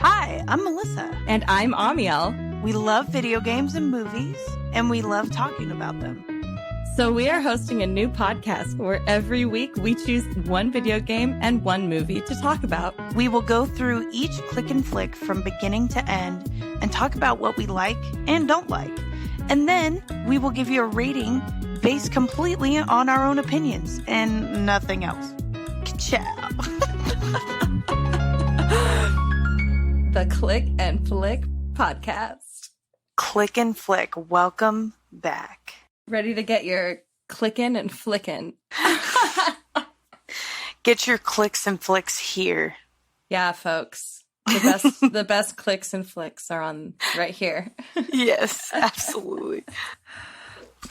Hi, I'm Melissa. And I'm Ammiel. We love video games and movies, and we love talking about them. So we are hosting a new podcast where every week we choose one video game and one movie to talk about. We will go through each click and flick from beginning to end and talk about what we like and don't like. And then we will give you a rating based completely on our own opinions and nothing else. Ciao. The Click and Flick Podcast. Click and Flick, welcome back. Ready to get your clickin' and flickin'. Get your clicks and flicks here. Yeah, folks. The best clicks and flicks are on right here. Yes, absolutely.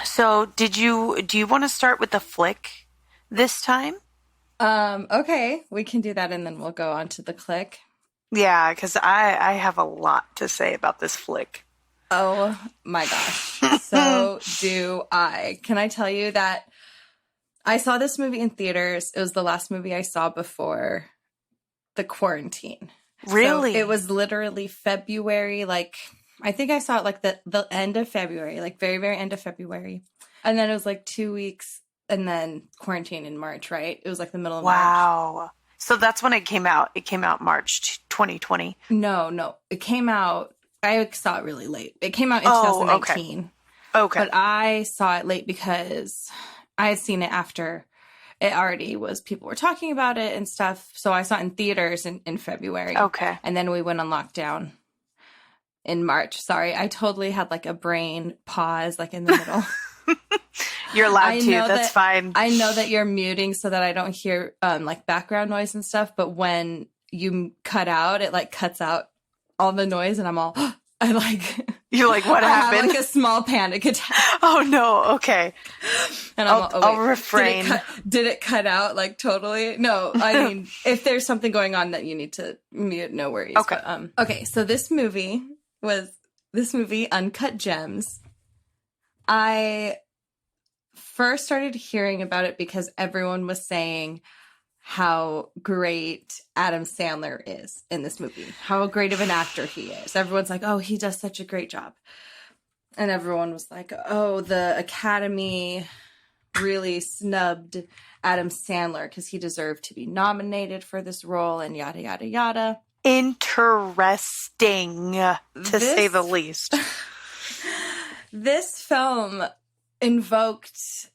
So, do you want to start with the flick this time? Okay, we can do that and then we'll go on to the click. Yeah, because I have a lot to say about this flick. Oh my gosh. So do I. Can I tell you that I saw this movie in theaters. It was the last movie I saw before the quarantine. Really? So it was literally February, I think I saw it like the end of February, like very, very end of February. And then it was like 2 weeks and then quarantine in March, right? It was like the middle of March. Wow. So that's when it came out. It came out March 2020. No. It came out, I saw it really late. It came out in 2019. Okay. But I saw it late because I had seen it after it already was, people were talking about it and stuff. So I saw it in theaters in February. Okay. And then we went on lockdown in March. Sorry, I totally had like a brain pause like in the middle. You're allowed to. That's fine. I know that you're muting so that I don't hear like background noise and stuff. But when you cut out, it like cuts out all the noise and I'm all, You're like, what happened? I have like a small panic attack. Oh no. Okay. And I'll refrain. Did it cut out like totally? No, I mean, if there's something going on that you need to mute, no worries. Okay. But, okay. So this movie, Uncut Gems. I first started hearing about it because everyone was saying how great Adam Sandler is in this movie, how great of an actor he is. Everyone's like, oh, he does such a great job. And everyone was like, oh, the Academy really snubbed Adam Sandler because he deserved to be nominated for this role and yada, yada, yada. Interesting, to say the least. This film invoked...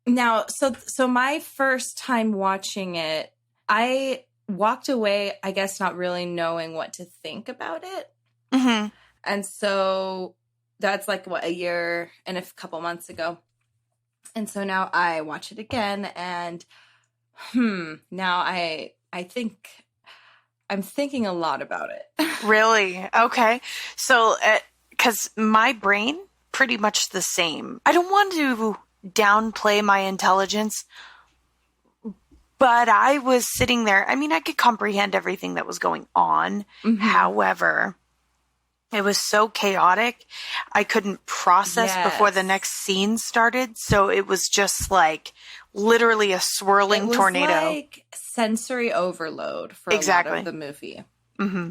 Now, so my first time watching it, I walked away, I guess, not really knowing what to think about it. Mm-hmm. And so that's like, a year and a couple months ago. And so now I watch it again and, now I think I'm thinking a lot about it. Really? Okay. So, because my brain, pretty much the same. I don't want to downplay my intelligence, but I was sitting there. I mean, I could comprehend everything that was going on. Mm-hmm. However, it was so chaotic. I couldn't process before the next scene started. So it was just like literally a swirling tornado. It was like sensory overload for a lot of the movie. Mm-hmm.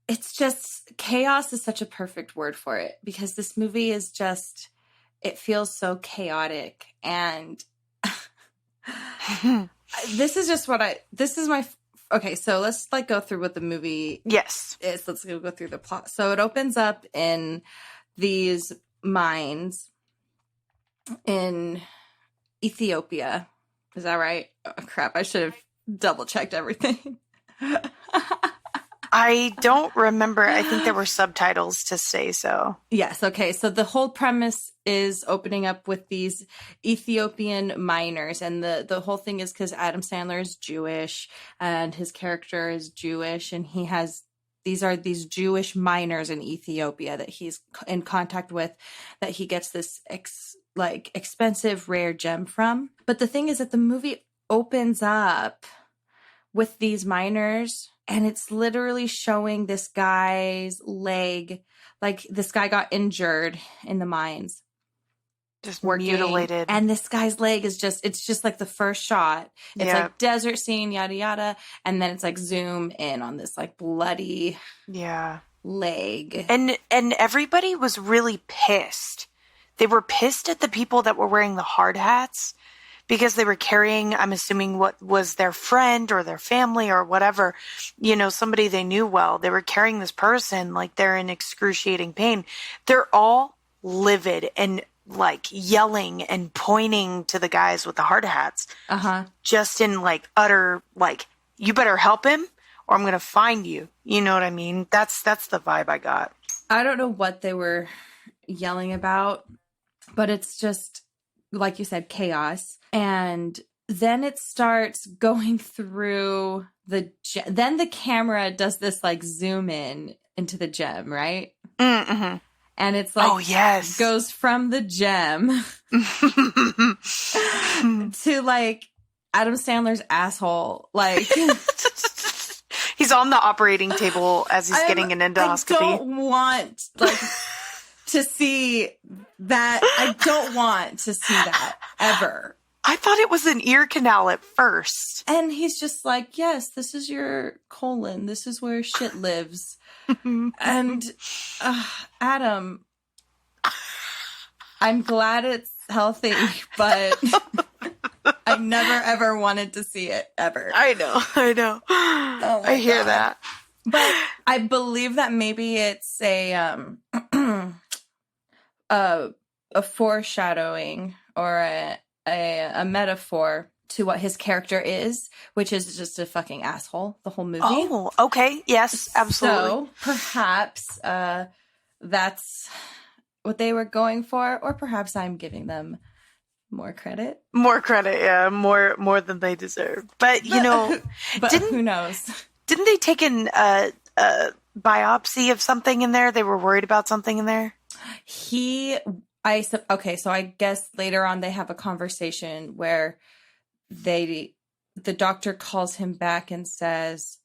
It's just, chaos is such a perfect word for it because this movie is just, it feels so chaotic. And this is my, okay, so let's like go through what the movie is. Let's go through the plot. So it opens up in these mines in Ethiopia. Is that right? Oh, crap. I should have double checked everything. I don't remember. I think there were subtitles to say so. Yes. Okay. So the whole premise is opening up with these Ethiopian miners. And the whole thing is because Adam Sandler is Jewish and his character is Jewish. And he has, these Jewish miners in Ethiopia that he's in contact with, that he gets this expensive rare gem from. But the thing is that the movie opens up with these miners, and it's literally showing this guy's leg. Like, this guy got injured in the mines, Just working, mutilated. and this guy's leg is it's just like the first shot. It's Yeah. like desert scene, yada yada, and then it's like zoom in on this like bloody leg. And everybody was really pissed. They were pissed at the people that were wearing the hard hats because they were carrying, I'm assuming, what was their friend or their family or whatever, you know, somebody they knew well. They were carrying this person like they're in excruciating pain. They're all livid and like yelling and pointing to the guys with the hard hats. Just in like utter, like, you better help him or I'm going to find you. You know what I mean? That's the vibe I got. I don't know what they were yelling about, but it's just, like you said, chaos. And then it starts going through then the camera does this like zoom in into the gem, right? Mm-hmm. And it's like, oh, yes. Goes from the gem to like Adam Sandler's asshole. Like, he's on the operating table as he's getting an endoscopy. I don't want to see that. I don't want to see that ever. I thought it was an ear canal at first. And he's just like, yes, this is your colon. This is where shit lives. And Adam, I'm glad it's healthy, but I never ever wanted to see it ever. I know. Oh, I hear that. But I believe that maybe it's a foreshadowing or a metaphor to what his character is, which is just a fucking asshole the whole movie. Oh, okay. Yes, absolutely. So perhaps that's what they were going for, or perhaps I'm giving them more credit. More credit, yeah. More than they deserve. But, you know... but who knows? Didn't they take a biopsy of something in there? They were worried about something in there? Okay, so I guess later on they have a conversation where the doctor calls him back and says,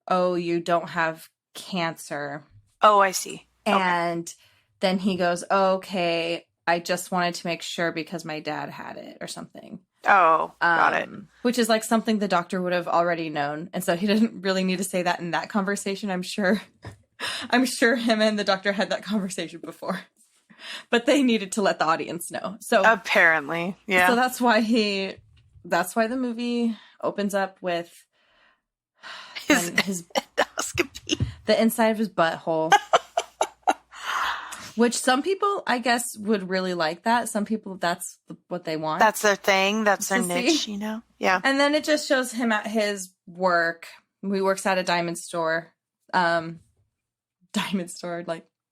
"Oh, you don't have cancer." Oh, I see. And then he goes, "Okay, I just wanted to make sure because my dad had it," or something. Oh, got it. Which is like something the doctor would have already known, and so he didn't really need to say that in that conversation. I'm sure him and the doctor had that conversation before. But they needed to let the audience know. So apparently, yeah. So that's why the movie opens up with his endoscopy, the inside of his butthole. Which some people, I guess, would really like that. Some people, that's what they want. That's their thing. That's their niche, you know? Yeah. And then it just shows him at his work. He works at a diamond store. Like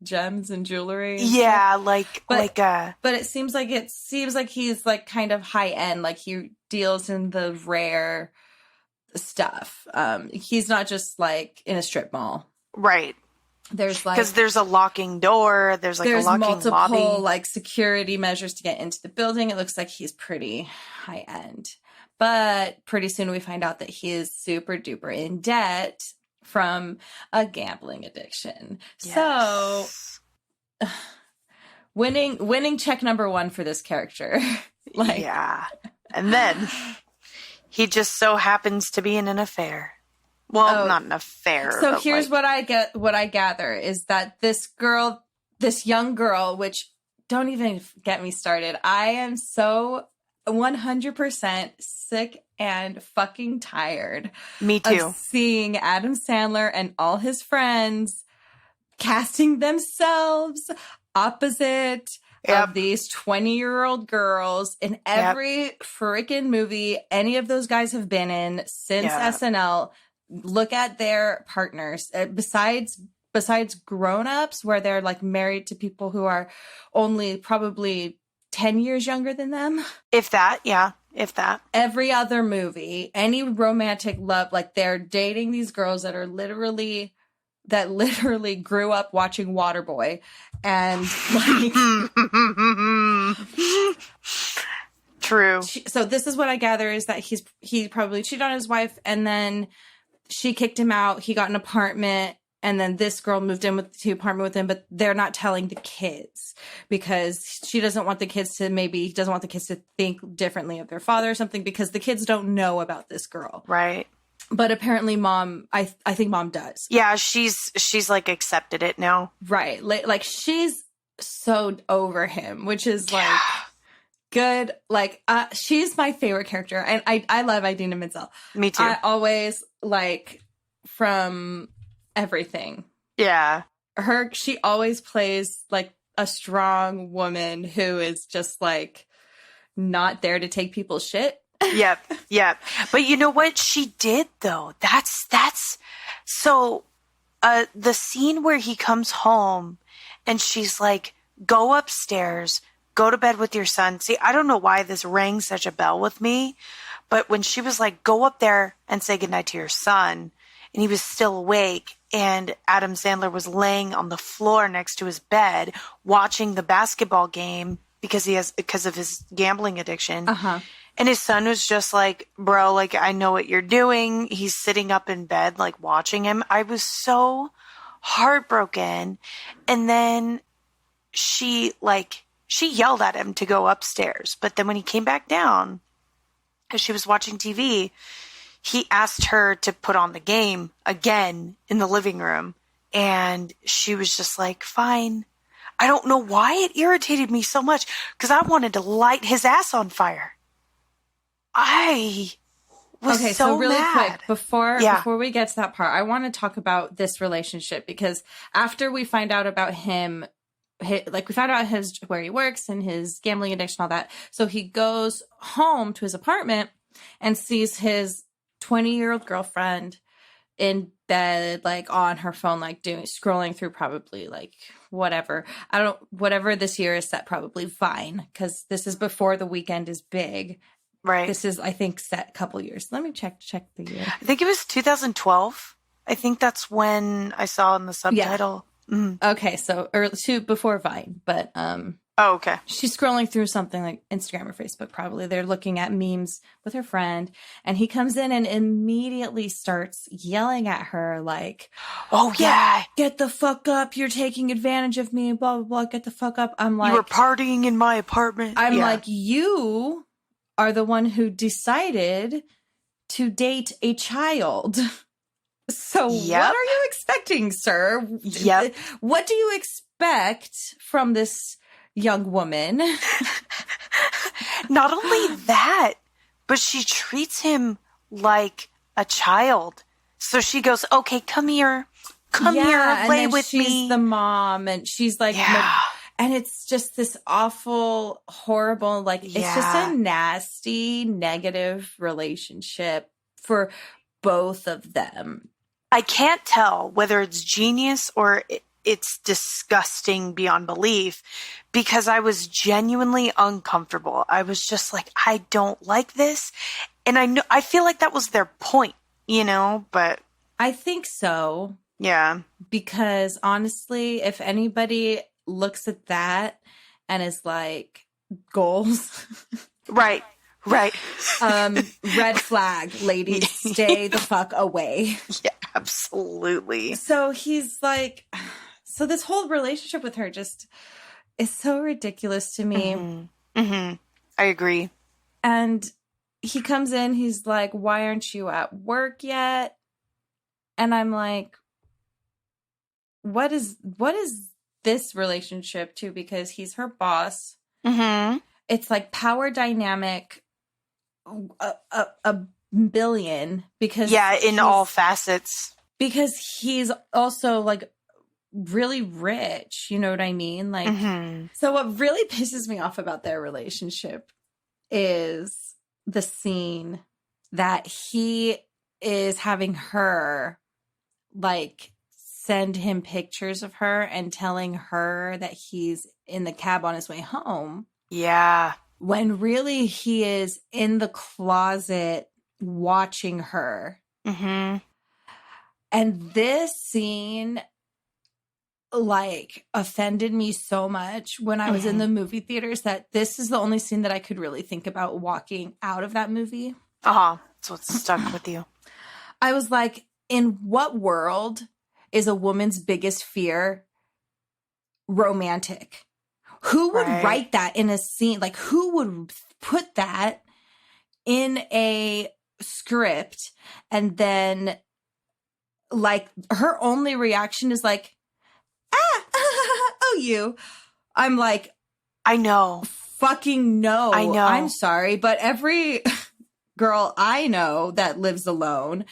gems and jewelry. And yeah, stuff. But it seems like he's like kind of high end. Like he deals in the rare stuff. He's not just like in a strip mall. Right. There's like, because there's a locking door, there's a locking multiple lobby, like security measures to get into the building. It looks like he's pretty high end, but pretty soon we find out that he is super duper in debt from a gambling addiction. Yes. So winning check number one for this character. Yeah. And then he just so happens to be in an affair. Well, not an affair. So here's what I gather is that this young girl, which don't even get me started. I am so 100% sick and fucking tired. Me too. Of seeing Adam Sandler and all his friends casting themselves opposite of these 20-year-old girils in every freaking movie any of those guys have been in since SNL. Look at their partners. Besides grown-ups, where they're like married to people who are only probably 10 years younger than them. If that. Every other movie, any romantic love, like they're dating these girls that literally grew up watching Waterboy. And like true. So this is what I gather is that he probably cheated on his wife, and then she kicked him out. He got an apartment, And then this girl moved in to the apartment with him, but they're not telling the kids because she doesn't want the kids to think differently of their father or something, because the kids don't know about this girl. Right. But apparently mom, I think mom does. Yeah, she's like accepted it now. Right. Like she's so over him, which is like good. Like she's my favorite character. And I love Idina Menzel. Me too. I always like from everything. Yeah. She always plays like a strong woman who is just like not there to take people's shit. Yep. But you know what she did though? That's so the scene where he comes home and she's like, go upstairs, go to bed with your son. See, I don't know why this rang such a bell with me, but when she was like, go up there and say goodnight to your son, and he was still awake, and Adam Sandler was laying on the floor next to his bed watching the basketball game because of his gambling addiction. Uh-huh. And his son was just like, bro, like, I know what you're doing. He's sitting up in bed, like, watching him. I was so heartbroken. And then she yelled at him to go upstairs. But then when he came back down, because she was watching TV, he asked her to put on the game again in the living room. And she was just like, fine. I don't know why it irritated me so much, because I wanted to light his ass on fire. I was so really mad. quick, before we get to that part, I want to talk about this relationship, because after we find out about him, like we found out where he works and his gambling addiction, all that. So he goes home to his apartment and sees his 20-year-old girlfriend in bed, like on her phone, like scrolling through probably like whatever this year is set, probably Vine, because this is before The Weeknd is big. Right. This is, I think, set a couple years. Let me check the year. I think it was 2012. I think that's when I saw in the subtitle. Yeah. Mm. Okay, so before Vine, but oh, okay. She's scrolling through something like Instagram or Facebook, probably. They're looking at memes with her friend, and he comes in and immediately starts yelling at her like, oh, yeah. Get the fuck up. You're taking advantage of me, blah, blah, blah. Get the fuck up. I'm like, you were partying in my apartment. I'm like, you are the one who decided to date a child. So what are you expecting, sir? Yep. What do you expect from this young woman? Not only that, but she treats him like a child. So she goes, okay, come here, play with me. She's the mom, and she's like, and it's just this awful, horrible, like, it's just a nasty, negative relationship for both of them. I can't tell whether it's genius or it's disgusting beyond belief, because I was genuinely uncomfortable. I was just like, I don't like this. And I feel like that was their point, but I think so. Yeah. Because honestly, if anybody looks at that and is like, goals. Right. Red flag, ladies, stay the fuck away. Yeah, absolutely. So he's like, so this whole relationship with her just is so ridiculous to me. Mm-hmm. Mm-hmm. I agree. And he comes in, he's like, why aren't you at work yet? And I'm like, what is this relationship to? Because he's her boss. Mm-hmm. It's like power dynamic a billion, because in all facets, because he's also like really rich, you know what I mean? Like, So what really pisses me off about their relationship is the scene that he is having her like send him pictures of her and telling her that he's in the cab on his way home. Yeah. When really he is in the closet watching her. Mm-hmm. And this scene like offended me so much when I was in the movie theaters that this is the only scene that I could really think about walking out of that movie. Uh-huh. So it's stuck with you. I was like, in what world is a woman's biggest fear romantic? Who would write that in a scene? Like, who would put that in a script and then, like, her only reaction is like, oh, you. I'm like, I know. Fucking no. I know. I'm sorry, but every girl I know that lives alone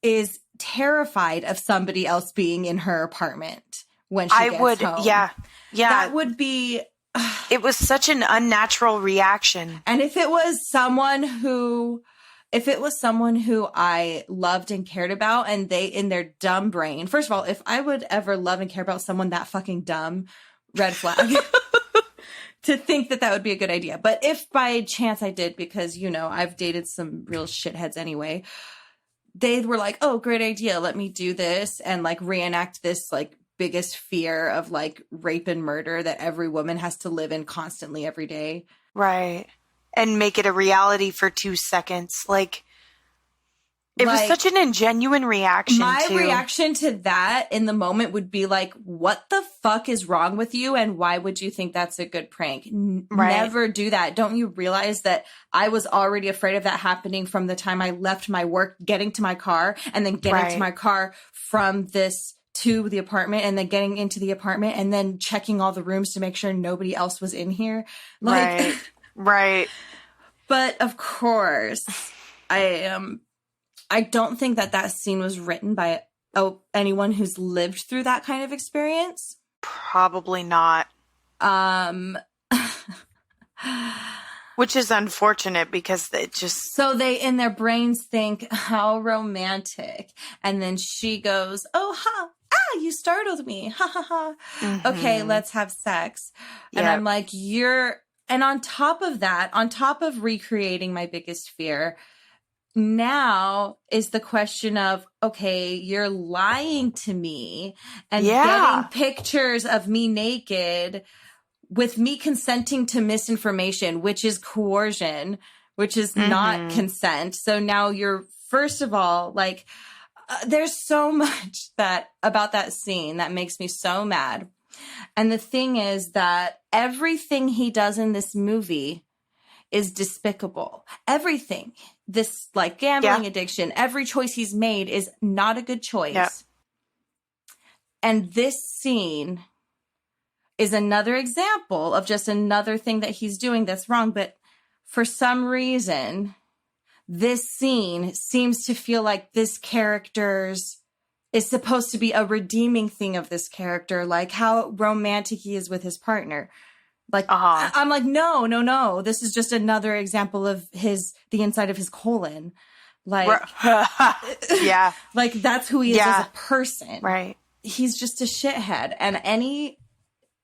is terrified of somebody else being in her apartment when she gets home. Yeah. That would be... It was such an unnatural reaction. And if it was someone who I loved and cared about, and they, in their dumb brain, first of all, if I would ever love and care about someone that fucking dumb, red flag. To think that would be a good idea. But if by chance I did, because, you know, I've dated some real shitheads anyway, they were like, oh, great idea. Let me do this and like reenact this like biggest fear of like rape and murder that every woman has to live in constantly every day. Right. And make it a reality for 2 seconds. Like, it was such an ingenuine reaction. My reaction to that in the moment would be like, what the fuck is wrong with you? And why would you think that's a good prank? Never do that. Don't you realize that I was already afraid of that happening from the time I left my work, getting to my car, and then getting to my car from this to the apartment, and then getting into the apartment, and then checking all the rooms to make sure nobody else was in here. Like, right. But of course, I don't think that scene was written by anyone who's lived through that kind of experience. Probably not. Which is unfortunate because it just... So they, in their brains, think, how romantic. And then she goes, oh, you startled me. Ha, ha, ha. Mm-hmm. Okay, let's have sex. And I'm like, and on top of that, on top of recreating my biggest fear, now is the question of, okay, you're lying to me and getting pictures of me naked with me consenting to misinformation, which is coercion, which is not consent. So now you're, first of all, like, there's so much about that scene that makes me so mad. And the thing is that everything he does in this movie is despicable. Everything. This, like, gambling addiction, every choice he's made is not a good choice. Yep. And this scene is another example of just another thing that he's doing that's wrong. But for some reason, this scene seems to feel like this character's is supposed to be a redeeming thing of this character, like how romantic he is with his partner. Like, I'm like, no. This is just another example of the inside of his colon. Like, yeah. Like, that's who he is as a person. Right. He's just a shithead. And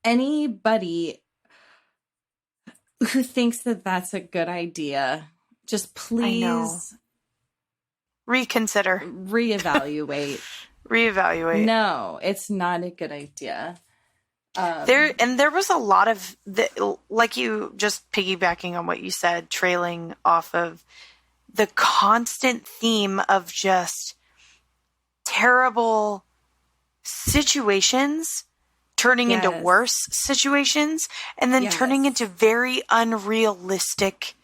anybody who thinks that that's a good idea, just please reconsider, reevaluate. Reevaluate. No, it's not a good idea. There was a lot of like, you just piggybacking on what you said, trailing off of the constant theme of just terrible situations turning into worse situations, and then turning into very unrealistic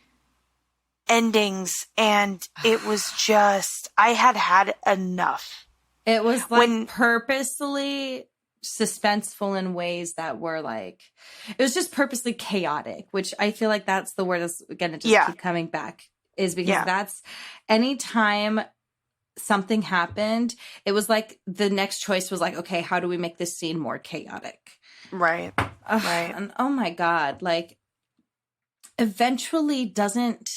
endings. And it was just, I had enough. It was like purposely suspenseful in ways that were like, it was just purposely chaotic, which I feel like that's the word that's going to just keep coming back, is because that's anytime something happened, it was like the next choice was like, okay, how do we make this scene more chaotic? Right. Right. And oh my God, like, eventually doesn't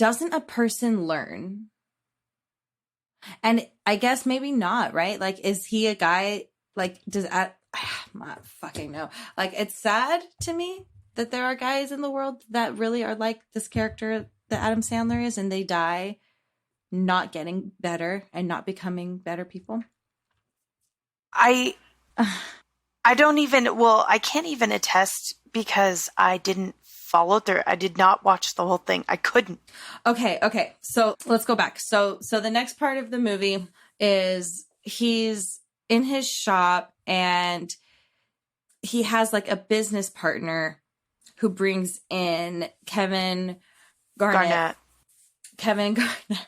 a person learn? And I guess maybe not, right? Like, is he a guy, like, I not fucking know. Like, it's sad to me that there are guys in the world that really are like this character that Adam Sandler is, and they die not getting better and not becoming better people. I can't even attest because I didn't follow through. I did not watch the whole thing. I couldn't. Okay. So let's go back. So the next part of the movie, is he's in his shop and he has like a business partner who brings in Kevin Garnett. Kevin Garnett.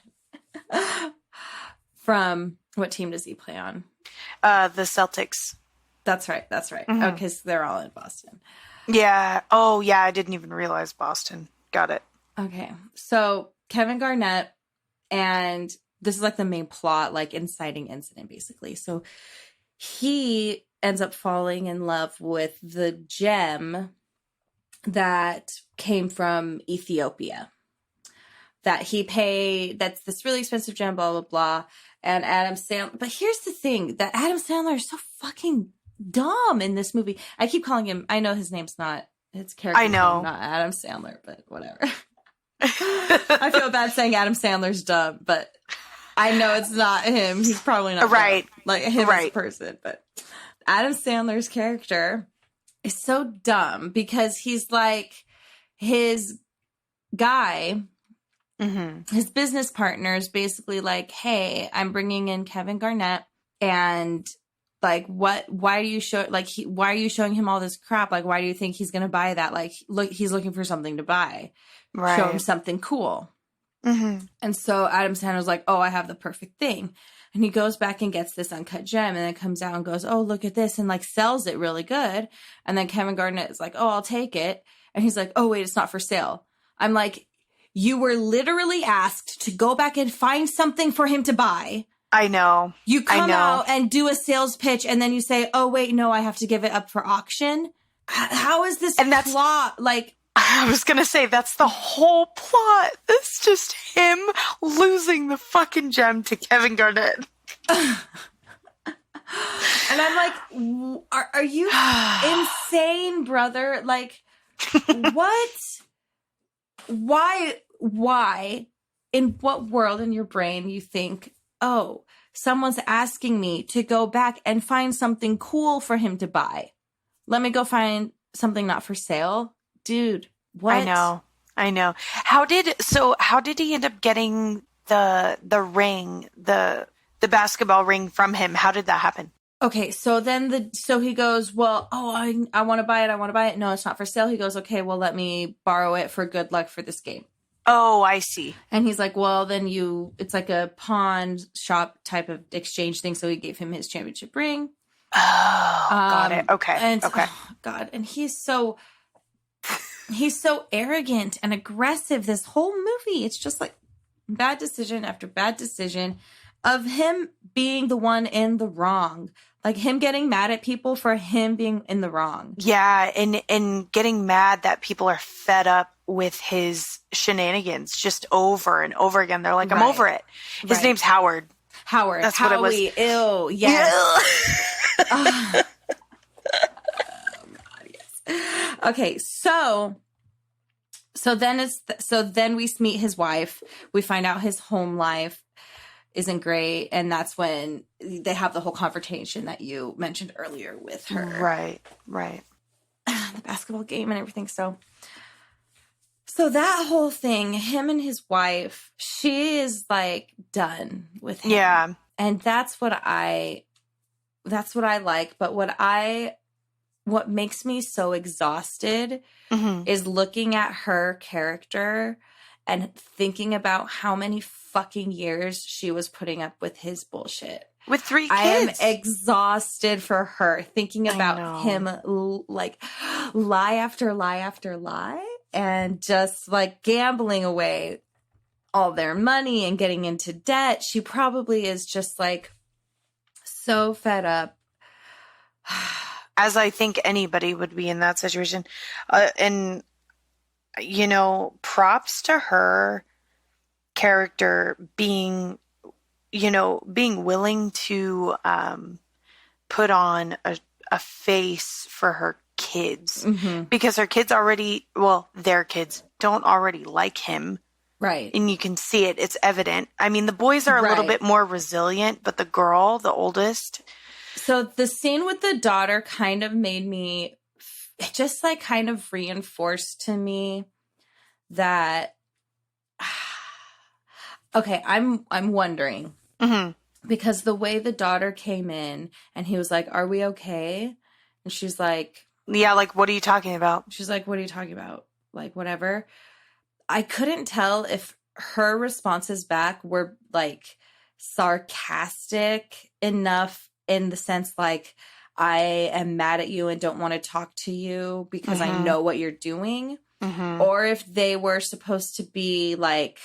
From what team does he play on? The Celtics. That's right. Mm-hmm. Oh, because they're all in Boston. Yeah. Oh, yeah. I didn't even realize Boston. Got it. Okay. So Kevin Garnett, and this is like the main plot, like inciting incident, basically. So he ends up falling in love with the gem that came from Ethiopia. That he paid, that's this really expensive gem, blah, blah, blah. And Adam Sandler, but here's the thing, that Adam Sandler is so fucking dumb in this movie. I keep calling him, I know his name's not, his character's name, not Adam Sandler, but whatever. I feel bad saying Adam Sandler's dumb, but I know it's not him. He's probably not right. Dumb, like him as a person. But Adam Sandler's character is so dumb because he's like his guy, his business partner is basically like, hey, I'm bringing in Kevin Garnett, and like, why are you why are you showing him all this crap? Like, why do you think he's going to buy that? Like, look, he's looking for something to buy. Right. Show him something cool. And so Adam Sandler's like, oh, I have the perfect thing. And he goes back and gets this uncut gem and then comes out and goes, oh, look at this, and like sells it really good. And then Kevin Garnett is like, oh, I'll take it. And he's like, oh, wait, it's not for sale. I'm like, you were literally asked to go back and find something for him to buy. I know. You come out and do a sales pitch and then you say, oh, wait, no, I have to give it up for auction. How is this plot? Like, I was going to say, that's the whole plot. It's just him losing the fucking gem to Kevin Garnett. And I'm like, are you insane, brother? Like, what? Why? In what world in your brain you think, oh, someone's asking me to go back and find something cool for him to buy. Let me go find something not for sale. Dude, what? I know. How did he end up getting the ring, the basketball ring from him? How did that happen? Okay, so then he goes, well, oh, I want to buy it. No, it's not for sale. He goes, okay, well, let me borrow it for good luck for this game. Oh, I see. And he's like, well, then it's like a pawn shop type of exchange thing. So he gave him his championship ring. Oh, got it. Okay. Oh, God. And he's so arrogant and aggressive this whole movie. It's just like bad decision after bad decision of him being the one in the wrong. Like him getting mad at people for him being in the wrong. Yeah, and getting mad that people are fed up with his shenanigans just over and over again. They're like, I'm over it. His name's Howard. That's Howie. what it was. Ew. Yes. Oh, God, yes. Okay, so then we meet his wife. We find out his home life isn't great, and that's when they have the whole confrontation that you mentioned earlier with her. Right. The basketball game and everything. So that whole thing, him and his wife, she is like done with him. Yeah. And that's what I like. But what makes me so exhausted is looking at her character and thinking about how many fucking years she was putting up with his bullshit. With 3 kids. I am exhausted for her, thinking about him like lie after lie after lie and just like gambling away all their money and getting into debt. She probably is just like so fed up. As I think anybody would be in that situation. And, props to her character being willing to put on a face for her kids because her kids their kids don't already like him. Right. And you can see it. It's evident. I mean, the boys are a little bit more resilient, but the girl, the oldest. So the scene with the daughter kind of made me, it just like kind of reinforced to me that, okay, I'm wondering, because the way the daughter came in and he was like, "Are we okay?" And she's like, Yeah, like, what are you talking about? "What are you talking about? Like, whatever." I couldn't tell if her responses back were like sarcastic enough in the sense like, I am mad at you and don't want to talk to you because I know what you're doing. Or if they were supposed to be like,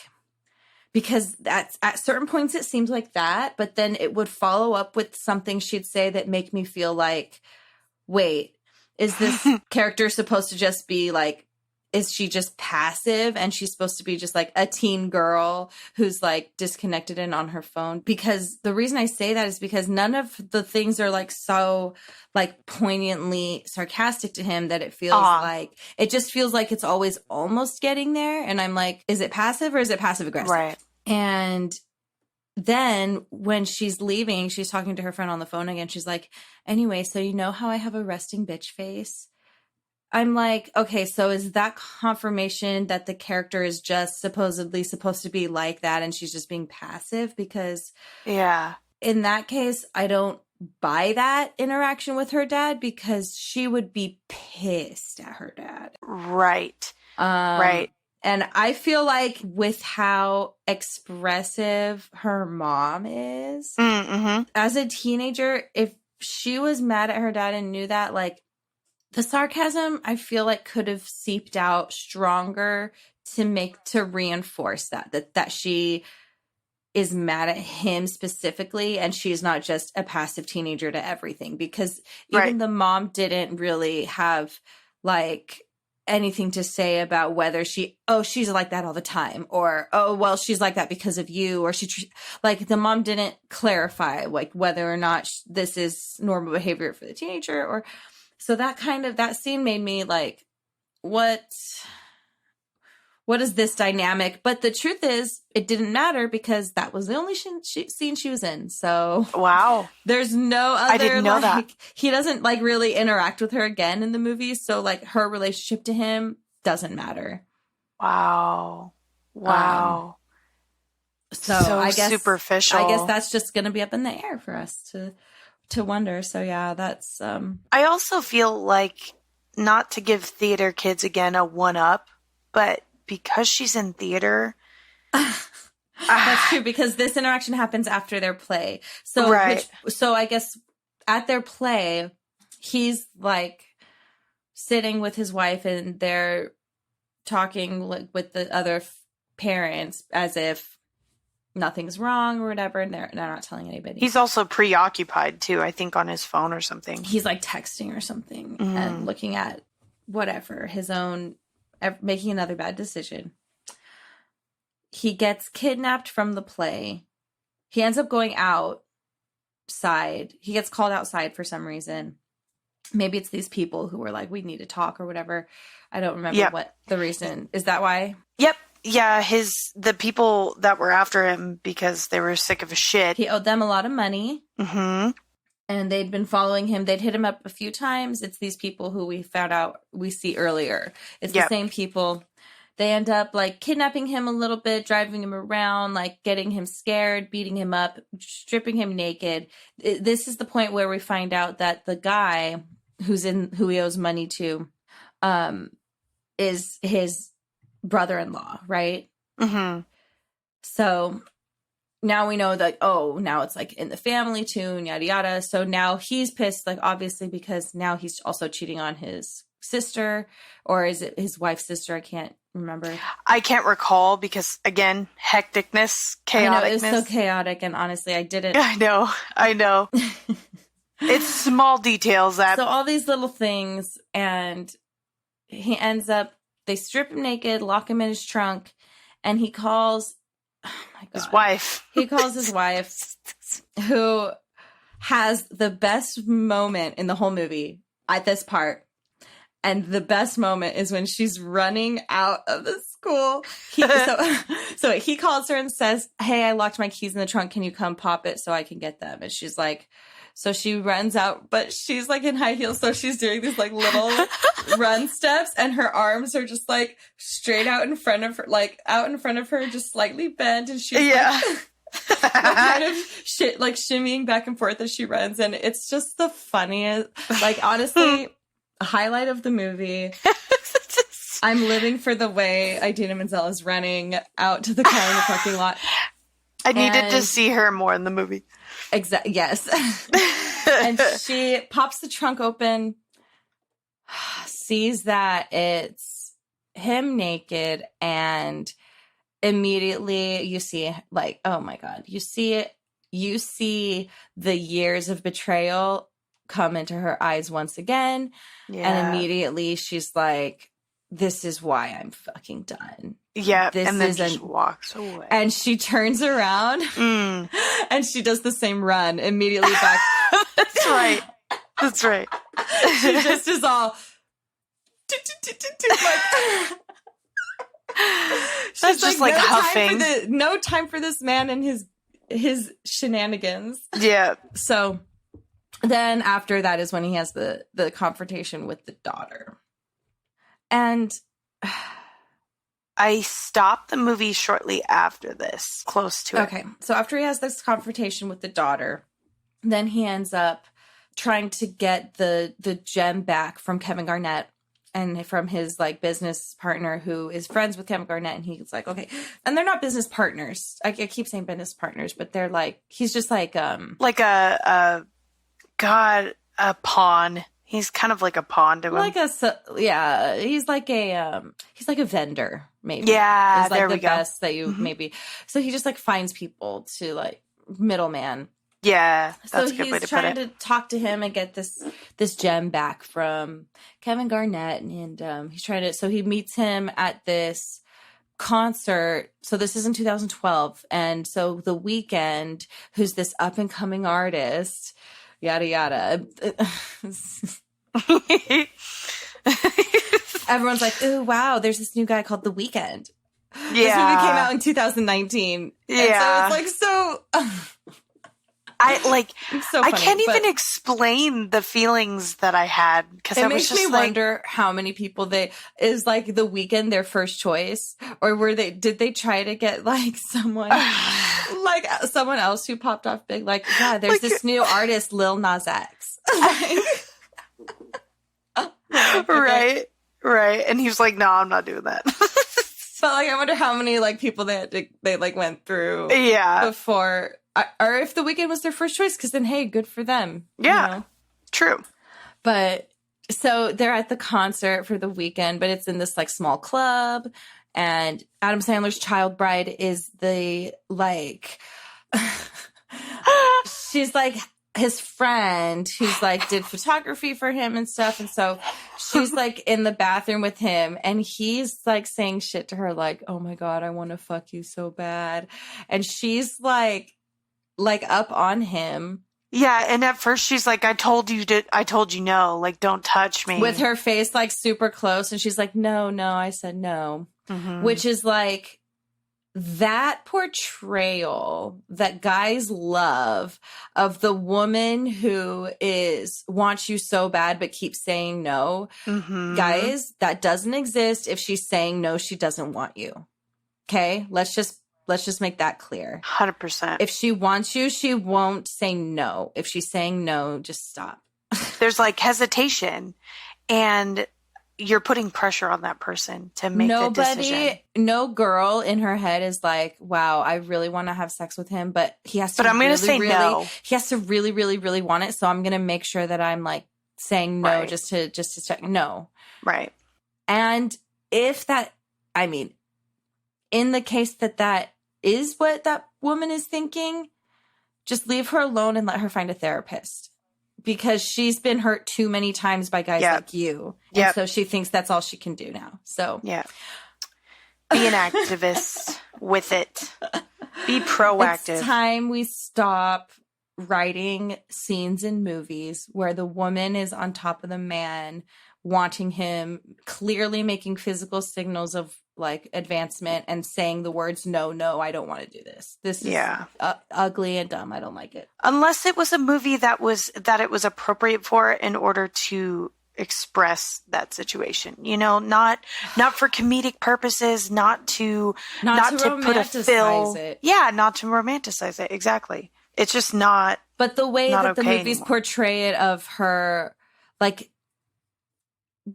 because that's at certain points it seemed like that, but then it would follow up with something she'd say that make me feel like, wait, is this character supposed to just be like, is she just passive and she's supposed to be just like a teen girl who's like disconnected and on her phone? Because the reason I say that is because none of the things are like so like poignantly sarcastic to him that it feels like, it just feels like it's always almost getting there. And I'm like, is it passive or is it passive aggressive? Right. And then when she's leaving, she's talking to her friend on the phone again. She's like, anyway, so you know how I have a resting bitch face? I'm like, okay, so is that confirmation that the character is just supposedly supposed to be like that and she's just being passive? Because in that case, I don't buy that interaction with her dad because she would be pissed at her dad. Right. Right. And I feel like with how expressive her mom is, as a teenager, if she was mad at her dad and knew that, like, the sarcasm, I feel like could have seeped out stronger to reinforce that she is mad at him specifically, and she's not just a passive teenager to everything. Because even the mom didn't really have like anything to say about whether she's like that all the time, or she's like that because of you, or like the mom didn't clarify like whether or not this is normal behavior for the teenager or. So that scene made me like, what is this dynamic? But the truth is, it didn't matter because that was the only scene she was in. So wow, there's no other. I didn't know that. He doesn't like really interact with her again in the movie. So like her relationship to him doesn't matter. Wow. So I guess superficial. I guess that's just going to be up in the air for us to wonder. So yeah, that's I also feel like, not to give theater kids again a one up, but because she's in theater, that's true, because this interaction happens after their play. So so I guess at their play, he's like sitting with his wife and they're talking like with the other parents as if nothing's wrong or whatever, and they're not telling anybody. He's also preoccupied too, I think, on his phone or something. He's like texting or something and looking at whatever, his own, making another bad decision. He gets kidnapped from the play. He ends up going outside. He gets called outside for some reason. Maybe it's these people who were like, we need to talk or whatever. I don't remember what the reason. Is that why? Yep. Yeah, the people that were after him because they were sick of his shit. He owed them a lot of money. And they'd been following him. They'd hit him up a few times. It's these people who we found out we see earlier. It's the same people. They end up like kidnapping him a little bit, driving him around, like getting him scared, beating him up, stripping him naked. This is the point where we find out that the guy who he owes money to is his brother-in-law, right? So now we know that, now it's like in the family too, and yada yada. So now he's pissed, like obviously, because now he's also cheating on his sister, or is it his wife's sister? I can't remember. I can't recall because, again, hecticness, chaoticness. I know, it was so chaotic, and honestly, I didn't. I know. It's small details that. So all these little things, and he ends up, they strip him naked, lock him in his trunk, and he calls, oh my God. His wife. He calls his wife, who has the best moment in the whole movie at this part. And the best moment is when she's running out of the school. So he calls her and says, hey, I locked my keys in the trunk. Can you come pop it so I can get them? And she's like, so she runs out, but she's like in high heels. So she's doing these like little run steps, and her arms are just like straight out in front of her, just slightly bent. And she's like, kind of shit, like shimmying back and forth as she runs. And it's just the funniest, like, honestly, highlight of the movie. I'm living for the way Idina Menzel is running out to the car in the parking lot. I needed to see her more in the movie. Yes. And she pops the trunk open, sees that it's him naked, and immediately you see, like, oh my God, you see the years of betrayal come into her eyes once again. Yeah. And immediately she's like, this is why I'm fucking done. Yeah, and then just walks away. And she turns around and she does the same run immediately back. That's right. That's right. She just is all... She's just like huffing. No time for this man and his shenanigans. Yeah. So then after that is when he has the confrontation with the daughter. And I stopped the movie shortly after this, close to it. Okay. So after he has this confrontation with the daughter, then he ends up trying to get the gem back from Kevin Garnett and from his like business partner who is friends with Kevin Garnett. And he's like, okay. And they're not business partners. I keep saying business partners, but they're like, he's just like a pawn. He's kind of like a pawn to him. He's like a vendor, maybe. Yeah, is like there the we go. Best that you maybe. So he just like finds people to like middleman. Yeah, that's a good way to put it. So he's trying to talk to him and get this gem back from Kevin Garnett, and he's trying to. So he meets him at this concert. So this is in 2012, and so The Weeknd, who's this up and coming artist. Yada yada. Everyone's like, "Ooh, wow! There's this new guy called The Weeknd." Yeah, this movie came out in 2019. Yeah, and so it's like so. So funny, I can't even explain the feelings that I had because it I was makes just me wonder how many people is like The Weeknd their first choice, or did they try to get like someone. Like someone else who popped off big, like, yeah, there's like, this new artist, Lil Nas X. Right. And he was like, no, I'm not doing that. But like, I wonder how many like people they like went through before, or if The Weeknd was their first choice, because then, hey, good for them. Yeah, you know? True. But so they're at the concert for The Weeknd, but it's in this like small club. And Adam Sandler's child bride is the, like, she's like his friend who's like did photography for him and stuff. And so she's like in the bathroom with him and he's like saying shit to her like, oh my God, I want to fuck you so bad. And she's like up on him. Yeah, and at first she's like, I told you no, like, don't touch me. With her face, like, super close. And she's like, no, I said no. Mm-hmm. Which is, like, that portrayal that guys love of the woman who wants you so bad but keeps saying no. Mm-hmm. Guys, that doesn't exist if she's saying no, she doesn't want you. Okay? Let's just make that clear. 100%. If she wants you, she won't say no. If she's saying no, just stop. There's like hesitation and you're putting pressure on that person to make the decision. No girl in her head is like, wow, I really want to have sex with him, but he has to no. He has to really, really, really want it. So I'm going to make sure that I'm like saying no just to check. No. Right. And if that, I mean, in the case that is what that woman is thinking, just leave her alone and let her find a therapist because she's been hurt too many times by guys like you. And so she thinks that's all she can do now. So yeah, be an activist with it. Be proactive. It's time we stop writing scenes in movies where the woman is on top of the man, wanting him, clearly making physical signals of like advancement and saying the words, no, I don't want to do this. This is ugly and dumb. I don't like it. Unless it was a movie that it was appropriate for in order to express that situation, not for comedic purposes, not to put a fill. Not to romanticize it. Exactly. It's just not. But the way that the movies anymore. portray it of her, like,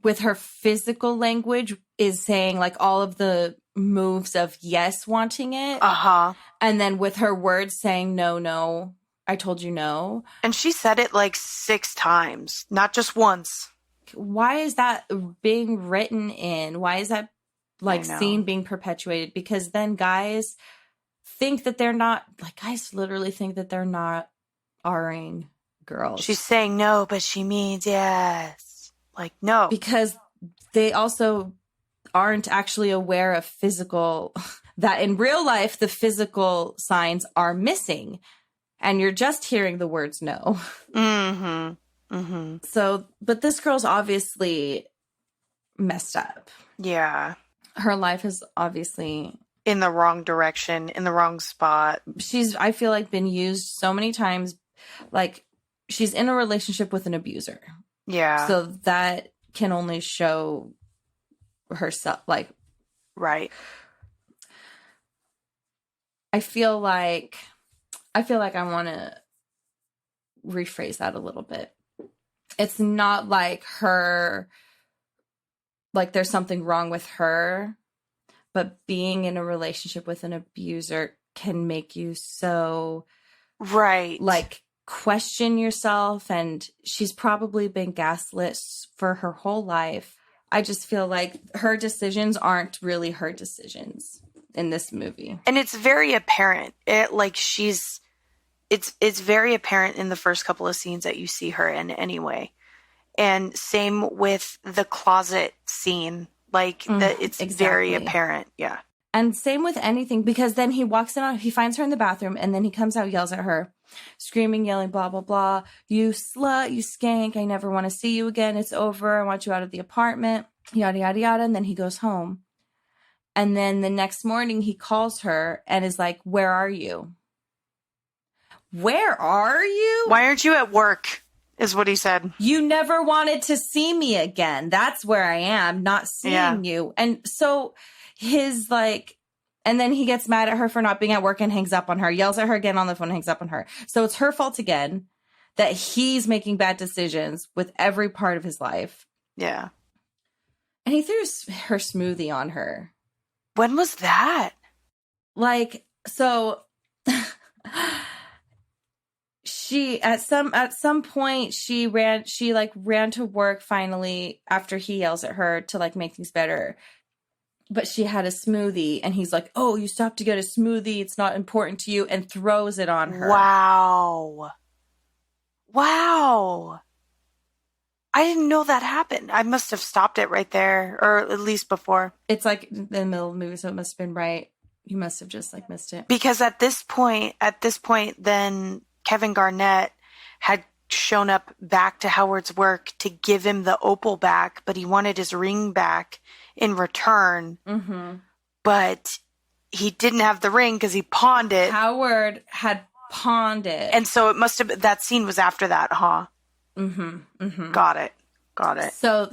with her physical language is saying, like, all of the moves of yes, wanting it. And then with her words saying, no, I told you no. And she said it like 6 times, not just once. Why is that being written in? Why is that, like, scene being perpetuated? Because then guys think that they're not, like, guys literally think that they're not R-ing girls. She's saying no, but she means yes. Like, no. Because they also aren't actually aware of that in real life, the physical signs are missing. And you're just hearing the words no. So, but this girl's obviously messed up. Yeah. Her life is obviously in the wrong direction, in the wrong spot. She's, I feel like, been used so many times. Like, she's in a relationship with an abuser. Yeah. So that can only show herself, like, right. I feel like I want to rephrase that a little bit. It's not like her, like there's something wrong with her, but being in a relationship with an abuser can make you so, right, like, question yourself. And she's probably been gaslit for her whole life. I just feel like her decisions aren't really her decisions in this movie. And it's very apparent. It's very apparent in the first couple of scenes that you see her in anyway. And same with the closet scene. Like, it's exactly. Very apparent. Yeah. And same with anything, because then he walks in, he finds her in the bathroom, and then he comes out, yells at her, screaming, yelling, blah, blah, blah. You slut, you skank. I never want to see you again. It's over. I want you out of the apartment. Yada, yada, yada. And then he goes home. And then the next morning he calls her and is like, where are you? Where are you? Why aren't you at work? Is what he said. You never wanted to see me again. That's where I am, not seeing you. And so his, like, and then he gets mad at her for not being at work and hangs up on her, yells at her again on the phone, hangs up on her. So it's her fault again that he's making bad decisions with every part of his life. Yeah. And he threw her smoothie on her. When was that? Like, so she at some point she ran to work finally after he yells at her to, like, make things better. But she had a smoothie and he's like, "Oh, you stopped to get a smoothie. It's not important to you," and throws it on her. Wow. I didn't know that happened. I must have stopped it right there, or at least before. It's like in the middle of the movie, so it must have been right. You must have just, like, missed it. Because at this point, then Kevin Garnett had shown up back to Howard's work to give him the opal back, but he wanted his ring back in return. Mm-hmm. But he didn't have the ring because he pawned it. Howard had pawned it. And so it must have been, that scene was after that, huh? Mm-hmm. Mm-hmm. Got it. So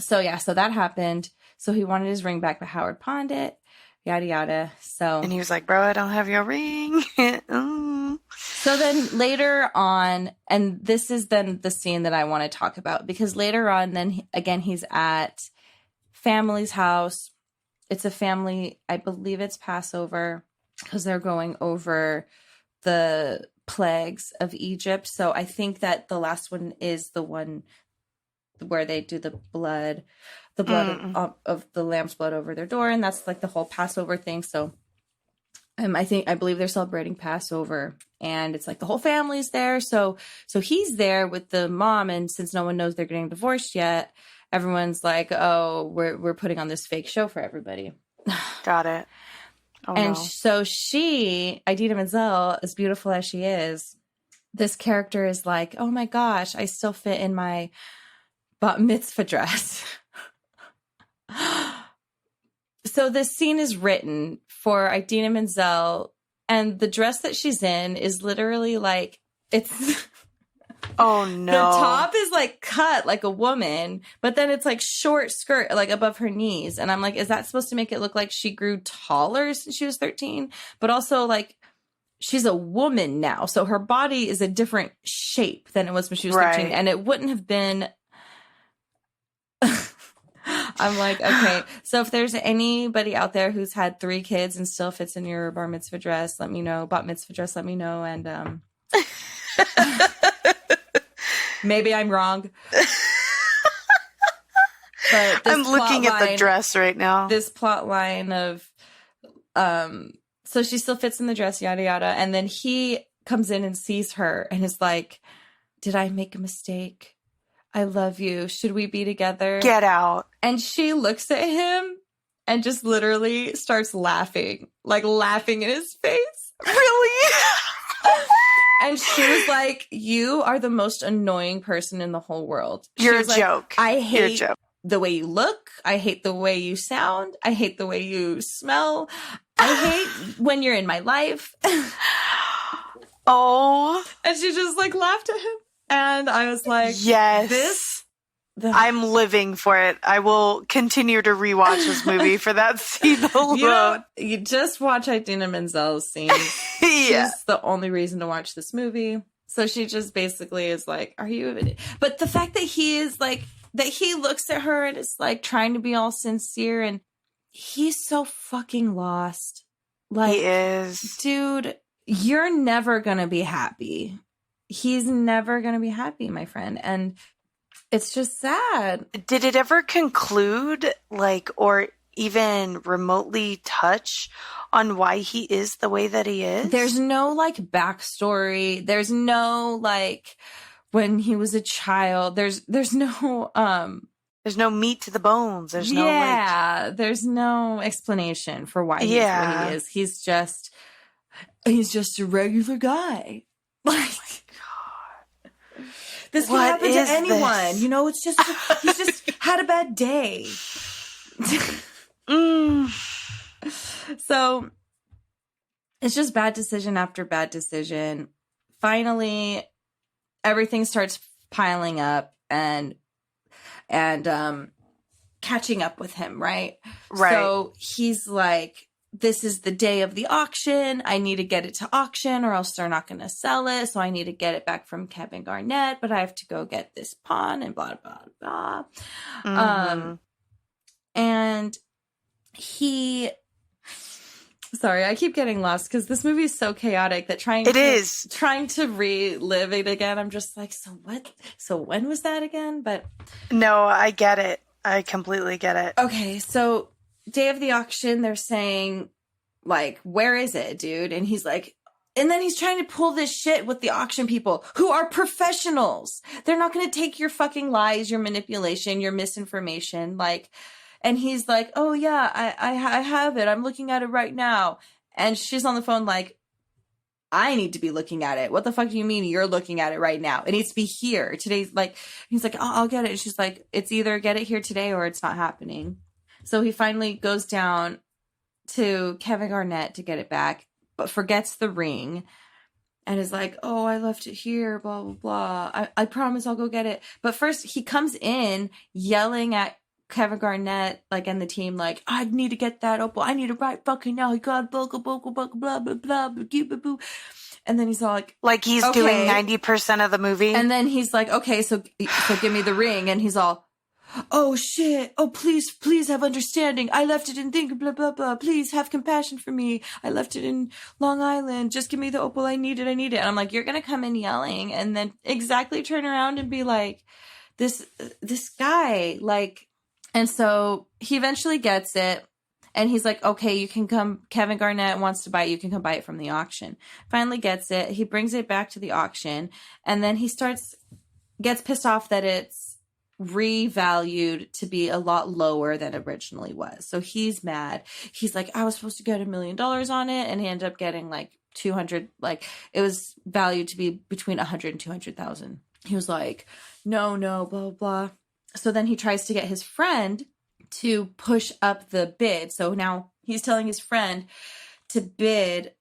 that happened. So he wanted his ring back, but Howard pawned it. Yada, yada. So. And he was like, "Bro, I don't have your ring." So then later on, and this is then the scene that I want to talk about, because later on, then again, he's at family's house. It's a family, I believe it's Passover, because they're going over the plagues of Egypt. So I think that the last one is the one where they do the blood of the lamb's blood over their door, and that's like the whole Passover thing. So I believe they're celebrating Passover, and it's like the whole family's there. So he's there with the mom, and since no one knows they're getting divorced yet, everyone's like, "Oh, we're putting on this fake show for everybody." Got it. Oh, and no. So Idina Menzel, as beautiful as she is, this character is like, "Oh my gosh, I still fit in my bat mitzvah dress." So this scene is written for Idina Menzel, and the dress that she's in is literally like, it's Oh no. The top is like cut like a woman, but then it's like short skirt, like above her knees. And I'm like, is that supposed to make it look like she grew taller since she was 13? But also like she's a woman now. So her body is a different shape than it was when she was 13. Right. And it wouldn't have been. I'm like, okay. So if there's anybody out there who's had 3 kids and still fits in your bar mitzvah dress, let me know. Bat mitzvah dress, let me know. And maybe I'm wrong. But I'm looking at the dress right now. This plot line of, so she still fits in the dress, yada, yada. And then he comes in and sees her and is like, did I make a mistake? I love you. Should we be together? Get out. And she looks at him and just literally starts laughing, like laughing in his face. Really? And she was like, you are the most annoying person in the whole world. You're a joke. I hate the way you look. I hate the way you sound. I hate the way you smell. I hate when you're in my life. Oh. And she just like laughed at him. And I was like, yes, I'm living for it. I will continue to rewatch this movie for that scene alone. You just watch Idina Menzel's scene. Yeah. She's the only reason to watch this movie. So she just basically is like, are you even? But the fact that he is like, that he looks at her and is like trying to be all sincere, and he's so fucking lost. Like, he is. Dude, you're never going to be happy. He's never going to be happy, my friend. And it's just sad. Did it ever conclude, like, or even remotely touch on why he is the way that he is? There's no, like, backstory. There's no, like, when he was a child. There's no, there's no meat to the bones. There's no, there's no explanation for why he's what he is. He's just a regular guy. Like, this can happen to anyone. This? You know, it's just, he's just had a bad day. So it's just bad decision after bad decision. Finally, everything starts piling up and catching up with him, right? Right. So he's like, this is the day of the auction. I need to get it to auction or else they're not going to sell it. So I need to get it back from Kevin Garnett, but I have to go get this pawn and blah, blah, blah. Mm-hmm. And sorry, I keep getting lost because this movie is so chaotic that trying to relive it again. I'm just like, so what? So when was that again? But no, I get it. I completely get it. Okay. So day of the auction, they're saying, like, where is it, dude? And he's like, and then he's trying to pull this shit with the auction people who are professionals. They're not going to take your fucking lies, your manipulation, your misinformation. Like, and he's like, oh yeah, I have it. I'm looking at it right now. And she's on the phone like, I need to be looking at it. What the fuck do you mean you're looking at it right now? It needs to be here. Today's like, he's like, I'll get it. And she's like, it's either get it here today or it's not happening. So he finally goes down to Kevin Garnett to get it back, but forgets the ring and is like, oh, I left it here, blah, blah, blah. I promise I'll go get it. But first he comes in yelling at Kevin Garnett, like, and the team, like, I need to get that opal. I need it right fucking now. He got blah, blah, blah, blah, blah, blah, blah, blah. And then he's all like he's doing 90% of the movie. And then he's like, okay, so give me the ring. And he's all, oh shit. Oh, please have understanding. I left it in thing, blah, blah, blah. Please have compassion for me. I left it in Long Island. Just give me the opal. I need it. And I'm like, you're going to come in yelling and then exactly turn around and be like, this guy, like. And so he eventually gets it and he's like, okay, you can come. Kevin Garnett wants to buy it. You can come buy it from the auction. Finally gets it. He brings it back to the auction and then he gets pissed off that it's revalued to be a lot lower than originally was. So he's mad. He's like, I was supposed to get $1 million on it. And he ended up getting like 200, like it was valued to be between 100 and 200,000. He was like, no, blah, blah, blah. So then he tries to get his friend to push up the bid. So now he's telling his friend to bid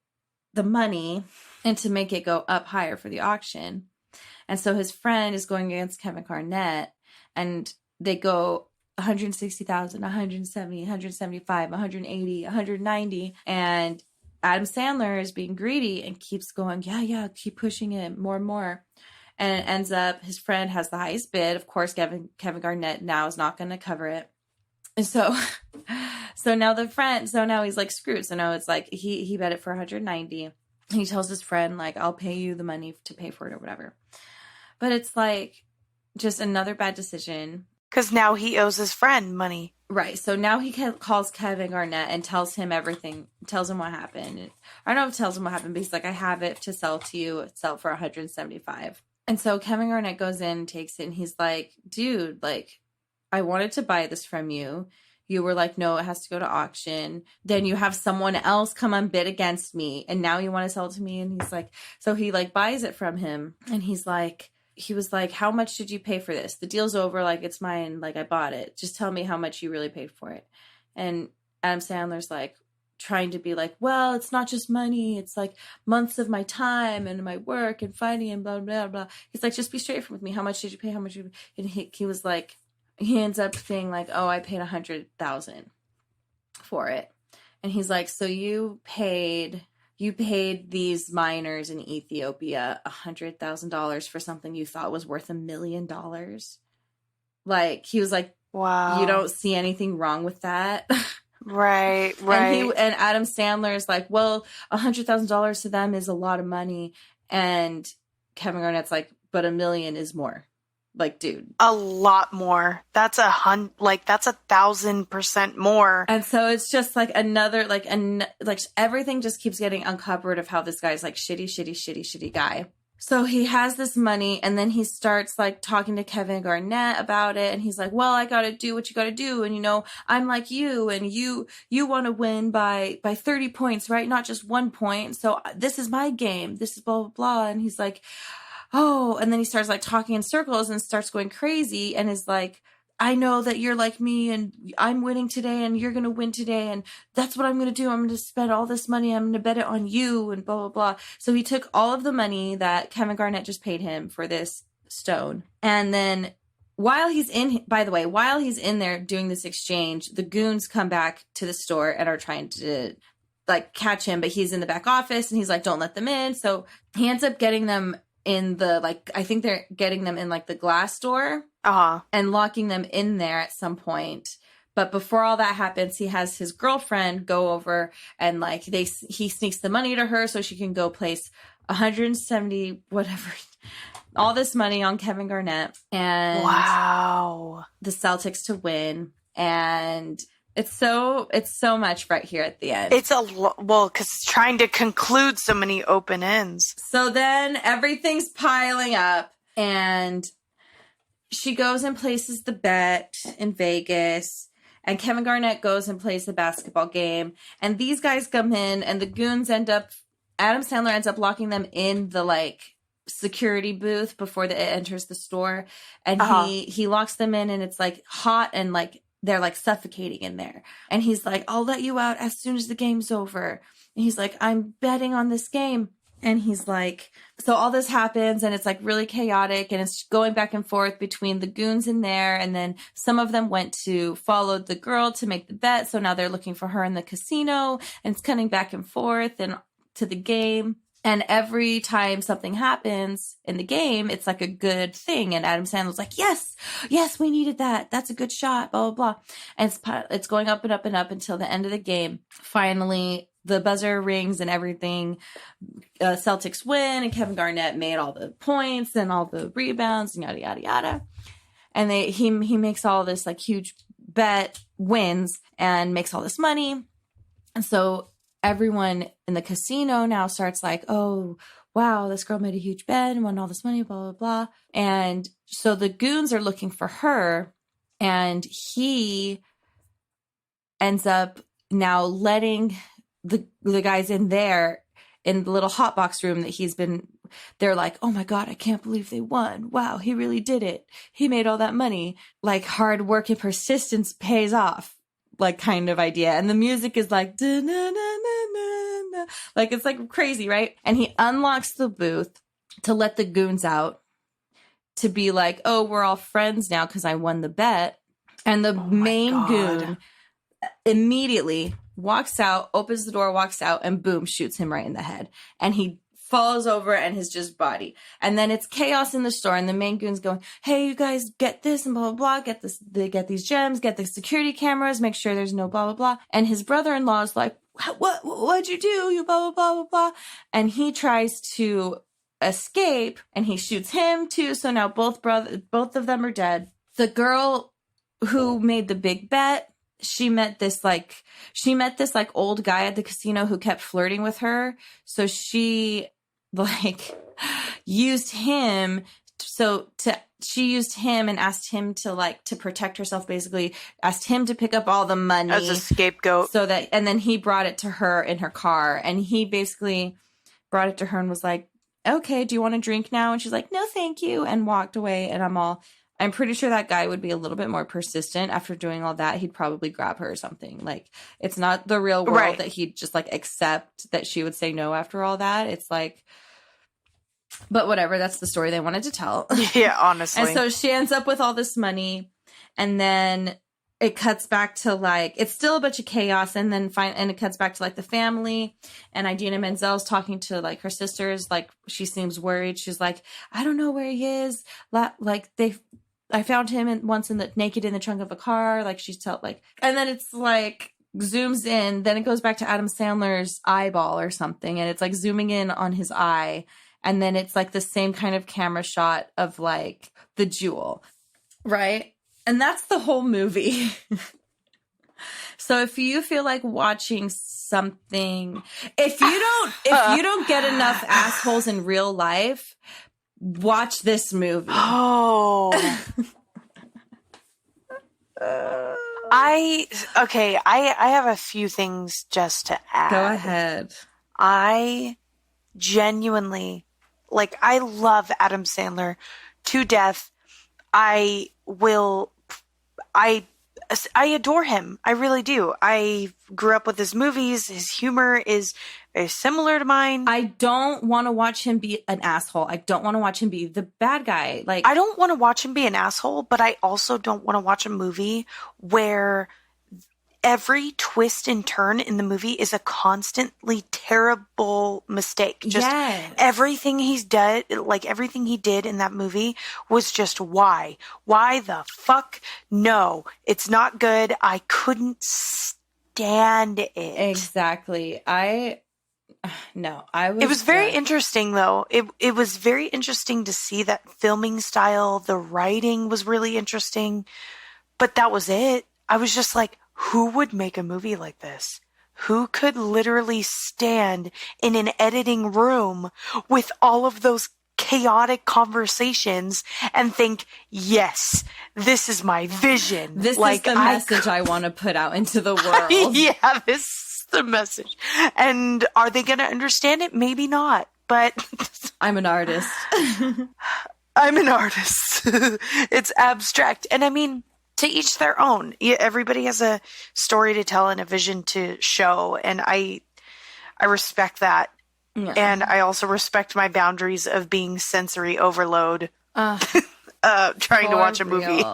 the money and to make it go up higher for the auction. And so his friend is going against Kevin Garnett, and they go 160,000, 170, 175, 180, 190. And Adam Sandler is being greedy and keeps going, yeah, keep pushing it more and more. And it ends up his friend has the highest bid. Of course, Kevin Garnett now is not going to cover it. And so now he's like screwed. So now it's like he bet it for 190. He tells his friend, like, I'll pay you the money to pay for it or whatever. But it's like just another bad decision. Because now he owes his friend money. Right. So now he calls Kevin Garnett and tells him everything, tells him what happened. I don't know if tells him what happened, but he's like, I have it to sell to you. It's sell for 175. And so Kevin Garnett goes in and takes it, and he's like, dude, like, I wanted to buy this from you. You were like, no, it has to go to auction. Then you have someone else come and bid against me, and now you want to sell it to me. And he's like, so he like buys it from him, and he was like, how much did you pay for this? The deal's over. Like, it's mine. Like, I bought it. Just tell me how much you really paid for it. And Adam Sandler's like trying to be like, well, it's not just money. It's like months of my time and my work and fighting and blah, blah, blah. He's like, just be straight with me. How much did you pay? How much? And he was like, he ends up saying like, oh, I paid 100,000 for it. And he's like, so you paid these miners in Ethiopia $100,000 for something you thought was worth $1 million. Like, he was like, wow, you don't see anything wrong with that. Right. And Adam Sandler is like, well, $100,000 to them is a lot of money. And Kevin Garnett's like, but $1 million is more. Like, dude, a lot more. That's 1,000% more. And so it's just like another, like everything just keeps getting uncovered of how this guy's like shitty guy. So he has this money, and then he starts like talking to Kevin Garnett about it, and he's like, well, I got to do what you got to do. And, you know, I'm like you, and you want to win by 30 points, right? Not just 1 point. So this is my game. This is blah, blah, blah. And he's like, oh, and then he starts like talking in circles and starts going crazy and is like, I know that you're like me and I'm winning today and you're going to win today. And that's what I'm going to do. I'm going to spend all this money. I'm going to bet it on you and blah, blah, blah. So he took all of the money that Kevin Garnett just paid him for this stone. And then while he's in there doing this exchange, the goons come back to the store and are trying to like catch him, but he's in the back office and he's like, don't let them in. So he ends up getting them in the, like, I think they're getting them in like the glass door. And locking them in there at some point. But before all that happens, he has his girlfriend go over and like he sneaks the money to her so she can go place 170 whatever all this money on Kevin Garnett, and wow, the Celtics to win. And it's so much right here at the end. It's well, because it's trying to conclude so many open ends. So then everything's piling up, and she goes and places the bet in Vegas, and Kevin Garnett goes and plays the basketball game, and these guys come in, and the goons Adam Sandler ends up locking them in the like security booth before it enters the store, and he locks them in, and it's like hot and like they're like suffocating in there, and he's like, I'll let you out as soon as the game's over, and he's like, I'm betting on this game. And he's like, so all this happens and it's like really chaotic and it's going back and forth between the goons in there. And then some of them went to follow the girl to make the bet. So now they're looking for her in the casino, and it's cutting back and forth and to the game. And every time something happens in the game, it's like a good thing. And Adam Sandler's like, yes, we needed that. That's a good shot, blah, blah, blah. And it's going up and up and up until the end of the game. Finally, the buzzer rings and everything. Celtics win, and Kevin Garnett made all the points and all the rebounds and yada, yada, yada. And he makes all this like huge bet, wins, and makes all this money. And so everyone in the casino now starts like, oh, wow, this girl made a huge bet and won all this money, blah, blah, blah. And so the goons are looking for her, and he ends up now letting the guys in there in the little hot box room that they're like, oh my God, I can't believe they won. Wow, he really did it. He made all that money. Like, hard work and persistence pays off, like, kind of idea. And the music is like, like, it's like crazy, right? And he unlocks the booth to let the goons out. to be like, oh, we're all friends now because I won the bet. And the main goon immediately walks out, opens the door, walks out, and boom, shoots him right in the head. And he falls over and his just body. And then it's chaos in the store. And the main goon's going, hey, you guys get this and blah, blah, blah. Get this, they get these gems, get the security cameras, make sure there's no blah, blah, blah. And his brother-in-law is like, what'd you do? You blah, blah, blah, blah, blah. And he tries to escape and he shoots him too. So now both of them are dead. The girl who made the big bet, she met this old guy at the casino who kept flirting with her. So she used him. She used him and asked him to protect herself, basically asked him to pick up all the money as a scapegoat. And then he brought it to her in her car, and he basically brought it to her and was like, okay, do you want a drink now? And she's like, no, thank you. And walked away. And I'm pretty sure that guy would be a little bit more persistent after doing all that. He'd probably grab her or something. Like, it's not the real world that he'd just accept that she would say no after all that. It's like, but whatever. That's the story they wanted to tell. Yeah, honestly. And so she ends up with all this money, and then it cuts back to it's still a bunch of chaos, and then and it cuts back to the family, and Idina Menzel's talking to her sisters. She seems worried. She's like, I don't know where he is. I found him once naked in the trunk of a car. And then it's zooms in. Then it goes back to Adam Sandler's eyeball or something, and it's zooming in on his eye, and then it's the same kind of camera shot of the jewel, right? And that's the whole movie. So if you feel like watching something, if you don't get enough assholes in real life, watch this movie. Oh. I have a few things just to add. Go ahead. I genuinely, I love Adam Sandler to death. I adore him. I really do. I grew up with his movies. His humor is very similar to mine. I don't want to watch him be an asshole. I don't want to watch him be the bad guy. I don't want to watch him be an asshole, but I also don't want to watch a movie where every twist and turn in the movie is a constantly terrible mistake. Just everything he's done, everything he did in that movie was just why? Why the fuck? No, it's not good. I couldn't stand it. Exactly. It was very interesting though. It was very interesting to see that filming style. The writing was really interesting, but that was it. I was just like, who would make a movie like this? Who could literally stand in an editing room with all of those chaotic conversations and think, yes, this is my vision. This is the message I want to put out into the world. Yeah, this is the message. And are they going to understand it? Maybe not, but I'm an artist. I'm an artist. It's abstract. And I mean, to each their own. Everybody has a story to tell and a vision to show, and I respect that. Yeah. And I also respect my boundaries of being sensory overload. Trying to watch a movie.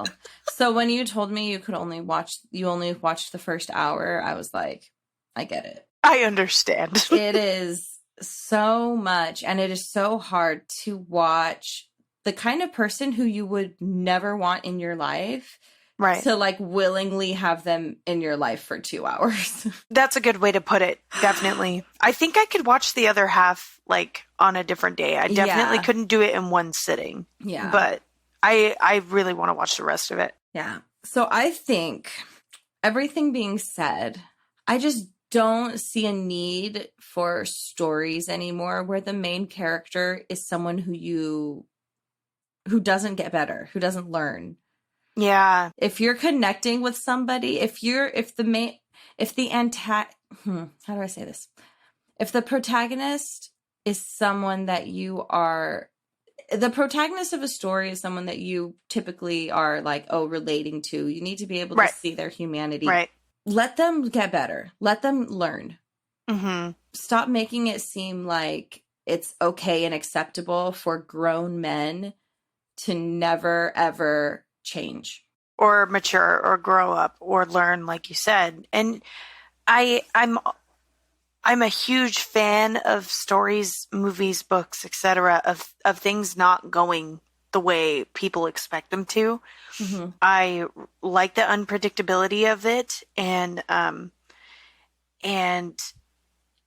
So when you told me you only watched the first hour, I was like, I get it. I understand. It is so much, and it is so hard to watch the kind of person who you would never want in your life. Right. To willingly have them in your life for 2 hours. That's a good way to put it. Definitely. I think I could watch the other half on a different day. I definitely couldn't do it in one sitting. Yeah. But I really want to watch the rest of it. Yeah. So I think, everything being said, I just don't see a need for stories anymore where the main character is someone who doesn't get better, who doesn't learn. Yeah. If you're connecting with somebody, if the protagonist is someone that the protagonist of a story is someone that you typically are relating to. You need to be able to see their humanity. Right. Let them get better. Let them learn. Mm-hmm. Stop making it seem like it's okay and acceptable for grown men to never, ever change. Or mature or grow up or learn, like you said. And I'm a huge fan of stories, movies, books, etc., of things not going the way people expect them to. Mm-hmm. I like the unpredictability of it, and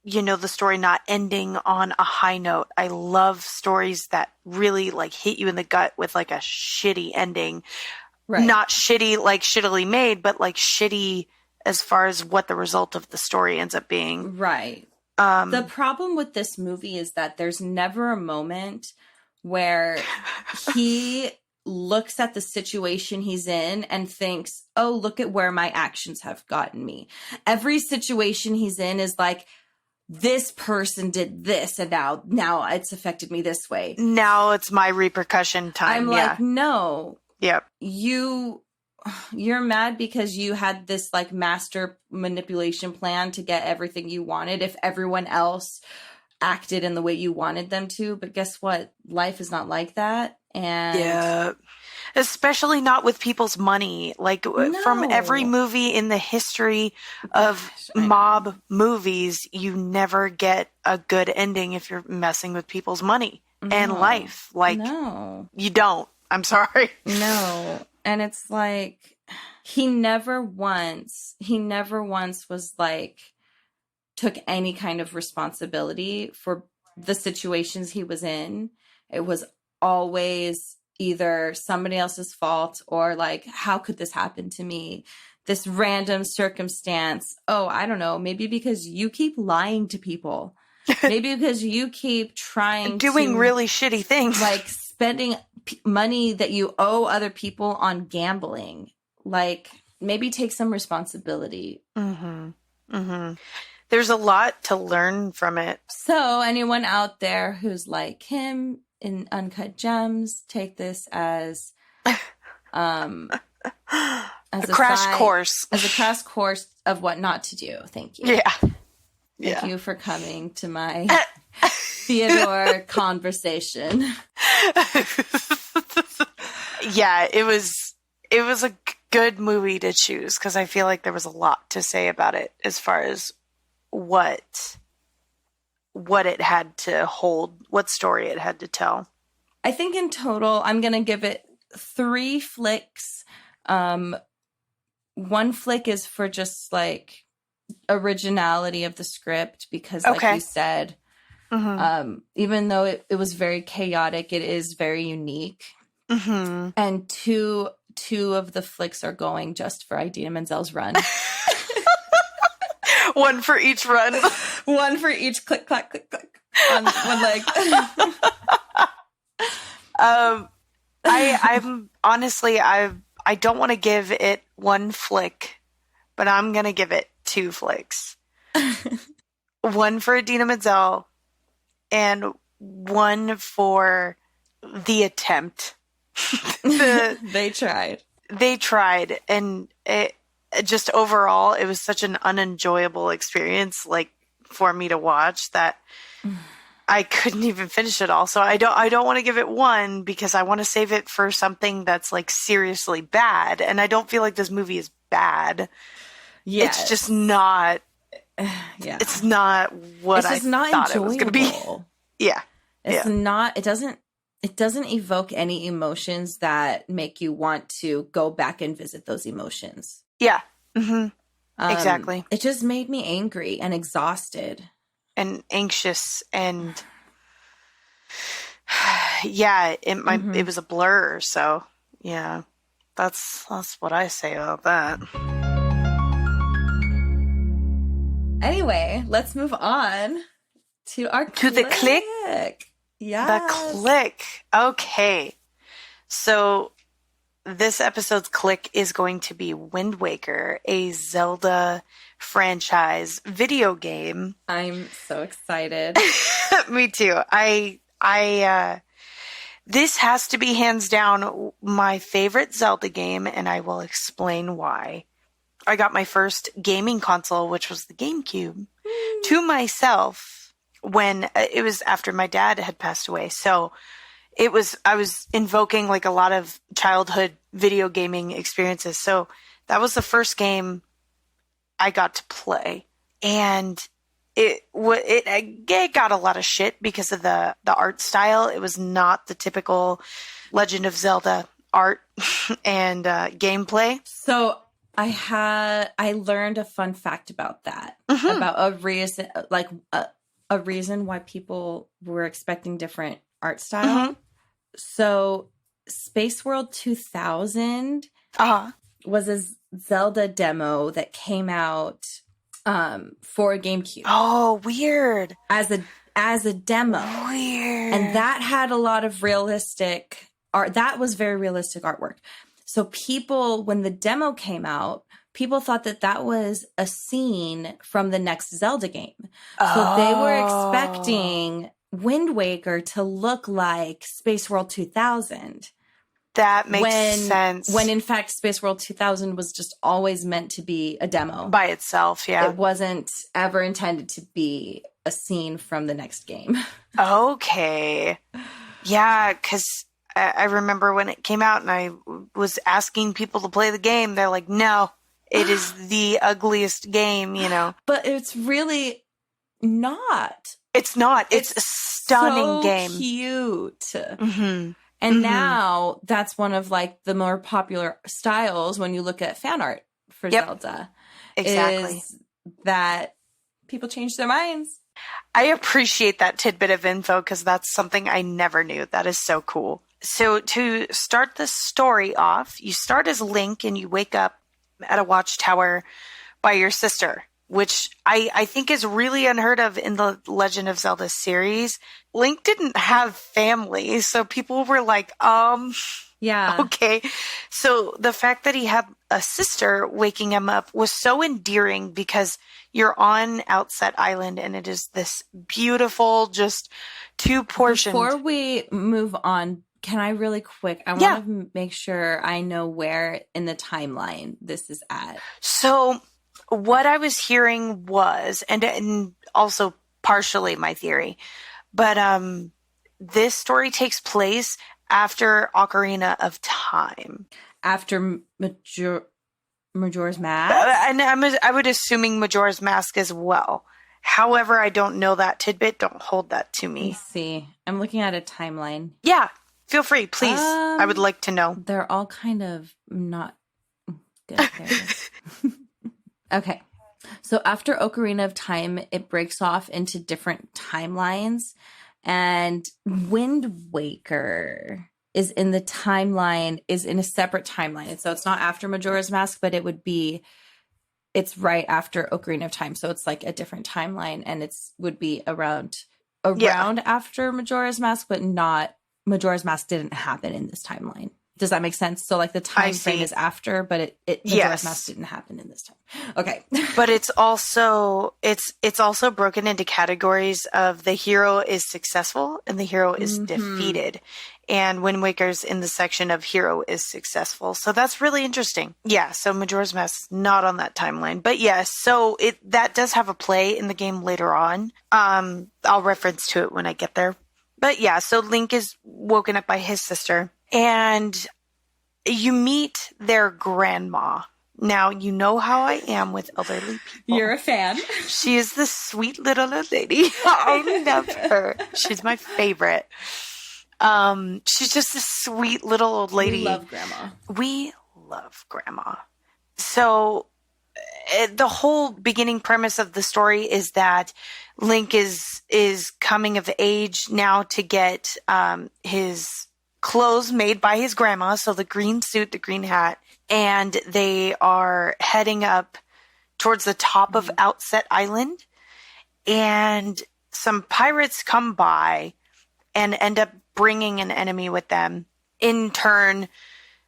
the story not ending on a high note. I love stories that really like hit you in the gut with like a shitty ending. Right. Not shitty like shittily made, but like shitty as far as what the result of the story ends up being. Right. The problem with this movie is that there's never a moment where he looks at the situation he's in and thinks, oh, look at where my actions have gotten me. Every situation he's in is like, this person did this and now it's affected me this way. Now it's my repercussion time. I'm like, no. Yep. You're mad because you had this like master manipulation plan to get everything you wanted if everyone else acted in the way you wanted them to. But guess what? Life is not like that. And yeah, especially not with people's money. Like from every movie in the history of mob movies, you never get a good ending if you're messing with people's money and life. Like you don't. I'm sorry. No. And it's like, he never once was like, took any kind of responsibility for the situations he was in. It was always either somebody else's fault or like, how could this happen to me? This random circumstance. Oh, I don't know. Maybe because you keep lying to people. Maybe because you keep doing really shitty things. Like spending money that you owe other people on gambling. Like, maybe take some responsibility. Mm-hmm. Mm-hmm. There's a lot to learn from it. So anyone out there who's like him in Uncut Gems, take this as a crash course. As a crash course of what not to do. Thank you. Yeah. Thank you for coming to my Theodore conversation. Yeah, it was a good movie to choose because I feel like there was a lot to say about it as far as what it had to hold, what story it had to tell. I think in total, I'm going to give it 3 flicks. One flick is for just like originality of the script because like you said, even though it was very chaotic, it is very unique. Mm-hmm. And two of the flicks are going just for Idina Menzel's run. One for each run. One for each click, clack, click, click on one leg. I'm honestly, I don't want to give it 1 flick, but I'm going to give it 2 flicks. 1 for Idina Menzel and 1 for the attempt. They tried. And it just overall, it was such an unenjoyable experience, like for me to watch that I couldn't even finish it all. So I don't want to give it 1 because I want to save it for something that's like seriously bad. And I don't feel like this movie is bad. Yeah. It's just not. Yeah. It's not what I thought it was going to be. Yeah. It's not. It doesn't evoke any emotions that make you want to go back and visit those emotions. Yeah. Mm-hmm. Exactly. It just made me angry and exhausted. And anxious and it was a blur. So yeah, that's what I say about that. Anyway, let's move on to the click. Yeah, the click. Okay, so this episode's click is going to be Wind Waker, a Zelda franchise video game. I'm so excited. Me too. This has to be hands down my favorite Zelda game, and I will explain why. I got my first gaming console, which was the GameCube, to myself when it was after my dad had passed away. So I was invoking like a lot of childhood video gaming experiences. So that was the first game I got to play, and it got a lot of shit because of the art style. It was not the typical Legend of Zelda art and gameplay. So I learned a fun fact about that, about a reason, like a reason why people were expecting different art style. So Space World 2000 was a Zelda demo that came out for GameCube. Oh, weird. As a demo. Weird. And that had a lot of realistic art. That was very realistic artwork. So people, when the demo came out, people thought that was a scene from the next Zelda game. So they were expecting Wind Waker to look like Space World 2000. That makes sense. When in fact, Space World 2000 was just always meant to be a demo. By itself, yeah. It wasn't ever intended to be a scene from the next game. Okay. Yeah, because I remember when it came out and I was asking people to play the game, they're like, no, it is the ugliest game, you know. But it's really not. It's not. It's a stunning game. Cute. Mm-hmm. And now that's one of like the more popular styles when you look at fan art for Zelda. Exactly. Is that people change their minds. I appreciate that tidbit of info because that's something I never knew. That is so cool. So to start the story off, you start as Link and you wake up at a watchtower by your sister, which I think is really unheard of in the Legend of Zelda series. Link didn't have family, so people were like, yeah, okay. So the fact that he had a sister waking him up was so endearing because you're on Outset Island and it is this beautiful, just two-portioned. Before we move on, can I really quick? I want to make sure I know where in the timeline this is at. So what I was hearing was, and also partially my theory, but this story takes place after Ocarina of Time. After Majora's Mask? And I would assuming Majora's Mask as well. However, I don't know that tidbit. Don't hold that to me. Let's see. I'm looking at a timeline. Yeah. Feel free, please. I would like to know. They're all kind of not good. Okay. So after Ocarina of Time, it breaks off into different timelines. And Wind Waker is in a separate timeline. And so it's not after Majora's Mask, but it's right after Ocarina of Time. So it's like a different timeline and would be around after Majora's Mask, but not Majora's Mask didn't happen in this timeline. Does that make sense? So like the time frame is after, but Majora's Mask didn't happen in this time. Okay. But it's also broken into categories of the hero is successful and the hero is defeated. And Wind Waker's in the section of hero is successful. So that's really interesting. Yeah, so Majora's Mask is not on that timeline. But yes, so that does have a play in the game later on. I'll reference to it when I get there. But yeah, so Link is woken up by his sister. And you meet their grandma. Now, you know how I am with elderly people. You're a fan. She is this sweet little old lady. I love her. She's my favorite. She's just this sweet little old lady. We love Grandma. We love Grandma. So the whole beginning premise of the story is that Link is coming of age now to get his clothes made by his grandma, so the green suit, the green hat, and they are heading up towards the top of Outset Island, and some pirates come by and end up bringing an enemy with them. In turn,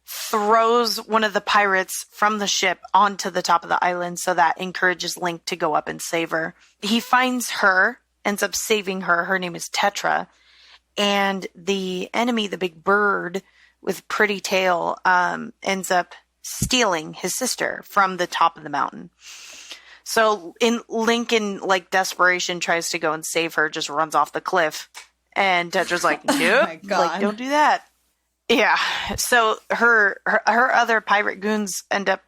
throws one of the pirates from the ship onto the top of the island, so that encourages Link to go up and save her. He finds her, ends up saving her. Her name is Tetra. And the enemy, the big bird with pretty tail, ends up stealing his sister from the top of the mountain. So Link in like desperation tries to go and save her, just runs off the cliff And Tetra's like, Oh nope, my God. like, don't do that. Yeah. So her other pirate goons end up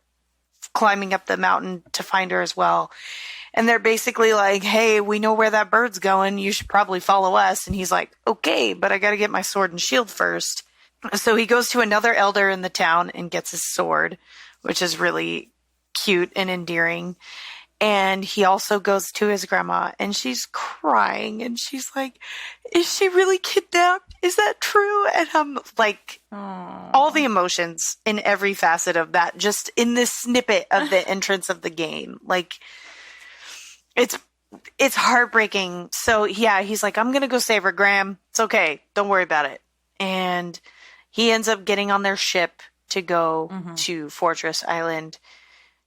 climbing up the mountain to find her as well. And they're basically like, hey, we know where that bird's going. You should probably follow us. And he's like, okay, but I got to get my sword and shield first. So he goes to another elder in the town and gets his sword, which is really cute and endearing. And he also goes to his grandma, and she's crying, and she's like, is she really kidnapped? Is that true? And I'm like, Aww. all the emotions in every facet of that, just in this snippet of the entrance of the game. Like, it's heartbreaking. So yeah, he's like, I'm going to go save her, Graham. It's okay. Don't worry about it. And he ends up getting on their ship to go to Fortress Island,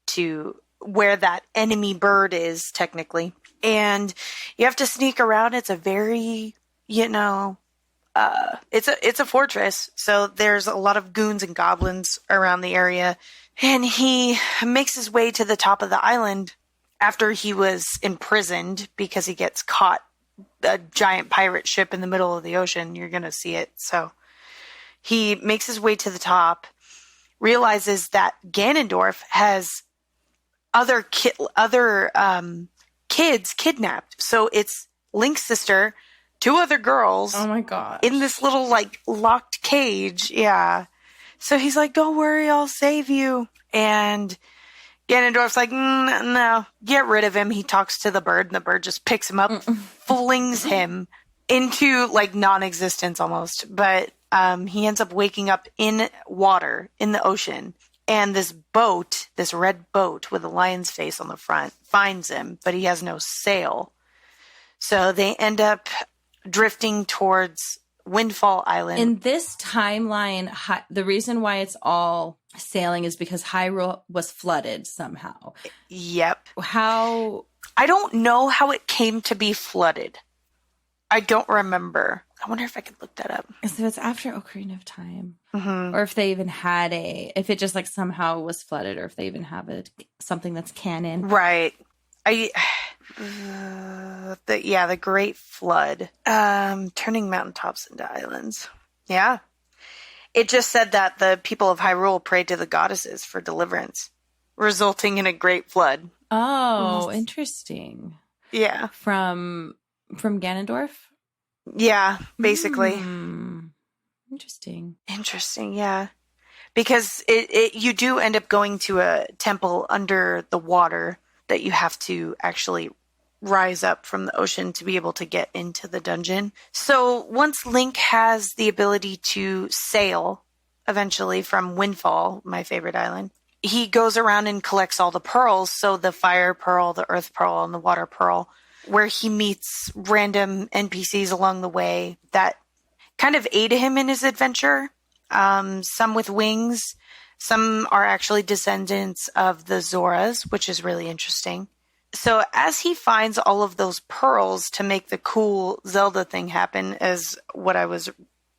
to where that enemy bird is, technically. And you have to sneak around. It's a very, it's a fortress. So there's a lot of goons and goblins around the area. And he makes his way to the top of the island after he was imprisoned because he gets caught. A giant pirate ship in the middle of the ocean. You're going to see it. So he makes his way to the top, realizes that Ganondorf has other kids kidnapped. So it's Link's sister, two other girls. Oh my God. In this little like locked cage. Yeah. So he's like, don't worry, I'll save you. And Ganondorf's like, no, get rid of him. He talks to the bird, and the bird just picks him up, flings him into like non-existence almost. But he ends up waking up in water in the ocean. And this boat, this red boat with a lion's face on the front, finds him, but he has no sail. So they end up drifting towards Windfall Island. In this timeline, the reason why it's all sailing is because Hyrule was flooded somehow. Yep. How? I don't know how it came to be flooded. I don't remember. I wonder if I could look that up. So it's after Ocarina of Time. Or if they even had if it just like somehow was flooded, or if they even have something that's canon. Right. The Great Flood. Turning mountaintops into islands. Yeah. It just said that the people of Hyrule prayed to the goddesses for deliverance, resulting in a great flood. Oh, interesting. Yeah. From Ganondorf? Yeah, basically. Interesting. Interesting, yeah. Because you do end up going to a temple under the water that you have to actually rise up from the ocean to be able to get into the dungeon. So once Link has the ability to sail eventually from Windfall, my favorite island, he goes around and collects all the pearls. So the fire pearl, the earth pearl, and the water pearl, where he meets random NPCs along the way that kind of aid him in his adventure. Some with wings. Some are actually descendants of the Zoras, which is really interesting. So as he finds all of those pearls to make the cool Zelda thing happen, as what I was,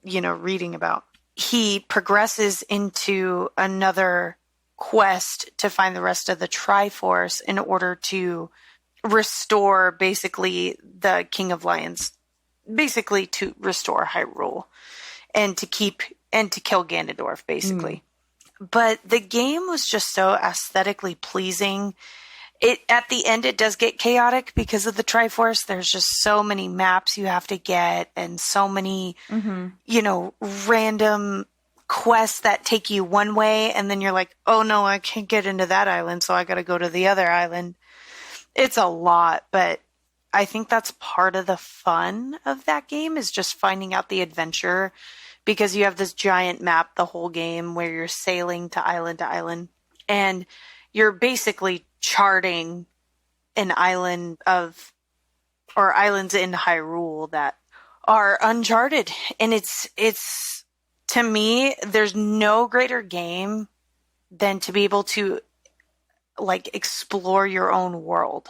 reading about, he progresses into another quest to find the rest of the Triforce in order to restore basically the King of Lions, basically to restore Hyrule and to kill Ganondorf, basically. But the game was just so aesthetically pleasing. At the end, it does get chaotic because of the Triforce. There's just so many maps you have to get and so many, random quests that take you one way. And then you're like, oh no, I can't get into that island. So I got to go to the other island. It's a lot, but I think that's part of the fun of that game is just finding out the adventure, because you have this giant map the whole game where you're sailing to island, and you're basically charting an island or islands in Hyrule that are uncharted. And it's to me, there's no greater game than to be able to like explore your own world.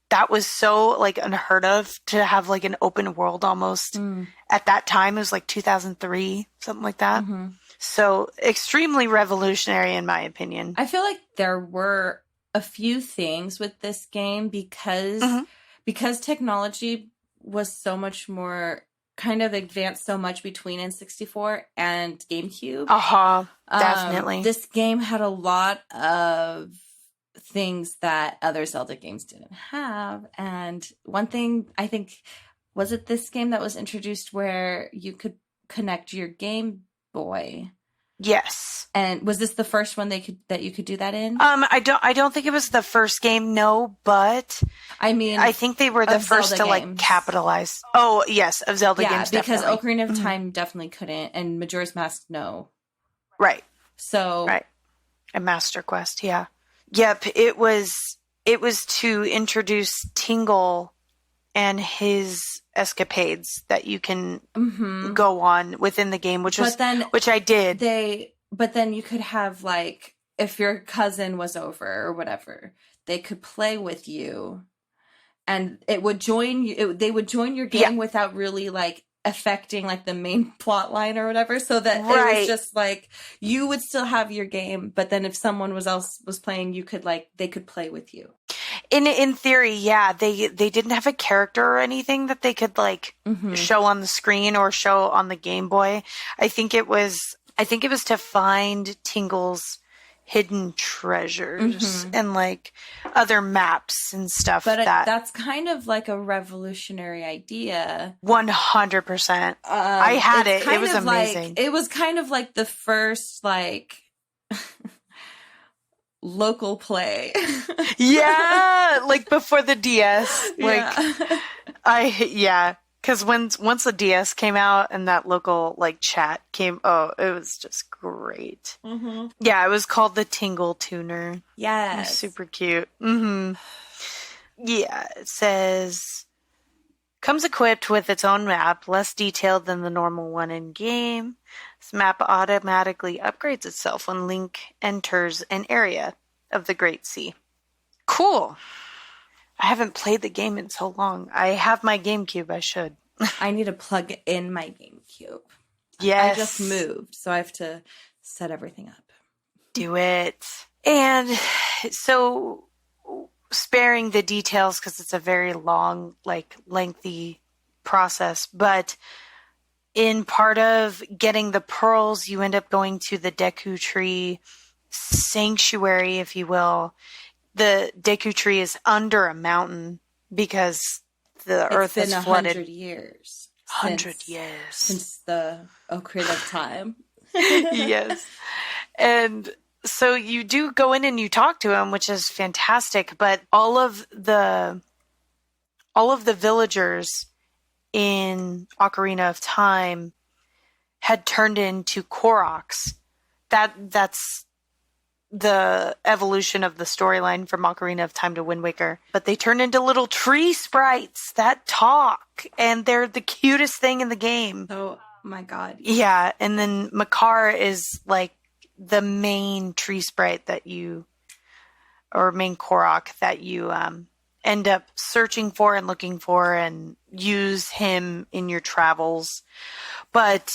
That was so like unheard of, to have like an open world almost. At that time, it was like 2003, something like that. So extremely revolutionary in my opinion. I feel like there were a few things with this game because technology was so much more kind of advanced so much between N64 and GameCube. Definitely. This game had a lot of things that other Zelda games didn't have. And one thing, I think, was it this game that was introduced where you could connect your Game Boy? Yes. And was this the first one that you could do that in? I don't think it was the first game, no, but I mean, I think they were the first Zelda to like games. capitalize. Oh, yes, of Zelda games, because definitely. Ocarina of Time definitely couldn't, and Majora's Mask, no. Right. So right. And Master Quest, yeah. Yep, it was to introduce Tingle and his escapades that you can go on within the game, which I did. But then you could have, like, if your cousin was over or whatever, they could play with you, and it would join you. They would join your game without really like affecting like the main plot line or whatever. So that it was just like you would still have your game, but then if someone else was playing, they could play with you. In theory, yeah, they didn't have a character or anything that they could like show on the screen or show on the Game Boy. I think it was to find Tingle's hidden treasures and like other maps and stuff. But that's kind of like a revolutionary idea. 100%. I had it. It was amazing. It was kind of like the first like local play. Yeah, like before the DS. Because once the DS came out and that local like chat came, it was just great. Yeah, it was called the Tingle Tuner. Yeah, super cute. Yeah, it says comes equipped with its own map, less detailed than the normal one in game. This map automatically upgrades itself when Link enters an area of the Great Sea. Cool. I haven't played the game in so long. I have my GameCube. I should. I need to plug in my GameCube. Yes. I just moved, so I have to set everything up. Do it. And so, sparing the details because it's a very long, like, lengthy process, but in part of getting the pearls, you end up going to the Deku Tree Sanctuary, if you will. The Deku Tree is under a mountain because the earth is flooded. 100 years. 100 years. Since the Ocarina of Time. Yes. And so you do go in and you talk to him, which is fantastic, but all of the villagers in Ocarina of Time had turned into Koroks. That's the evolution of the storyline from Ocarina of Time to Wind Waker. But they turn into little tree sprites that talk, and they're the cutest thing in the game. Oh my god. Yeah, and then Makar is like the main tree sprite main Korok that you end up searching for and looking for and use him in your travels. But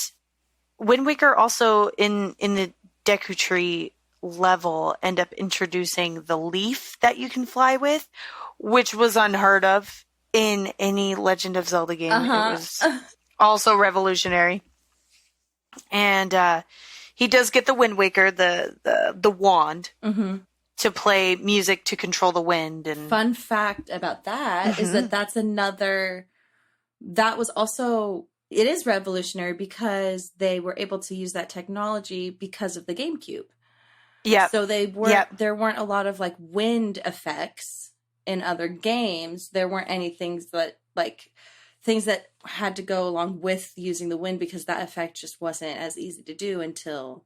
Wind Waker also in the Deku Tree level end up introducing the leaf that you can fly with, which was unheard of in any Legend of Zelda game. It was also revolutionary. And he does get the Wind Waker, the wand, to play music to control the wind. And fun fact about that is that was also, it is revolutionary because they were able to use that technology because of the GameCube. Yeah. So there weren't a lot of like wind effects in other games. There weren't any things that had to go along with using the wind because that effect just wasn't as easy to do until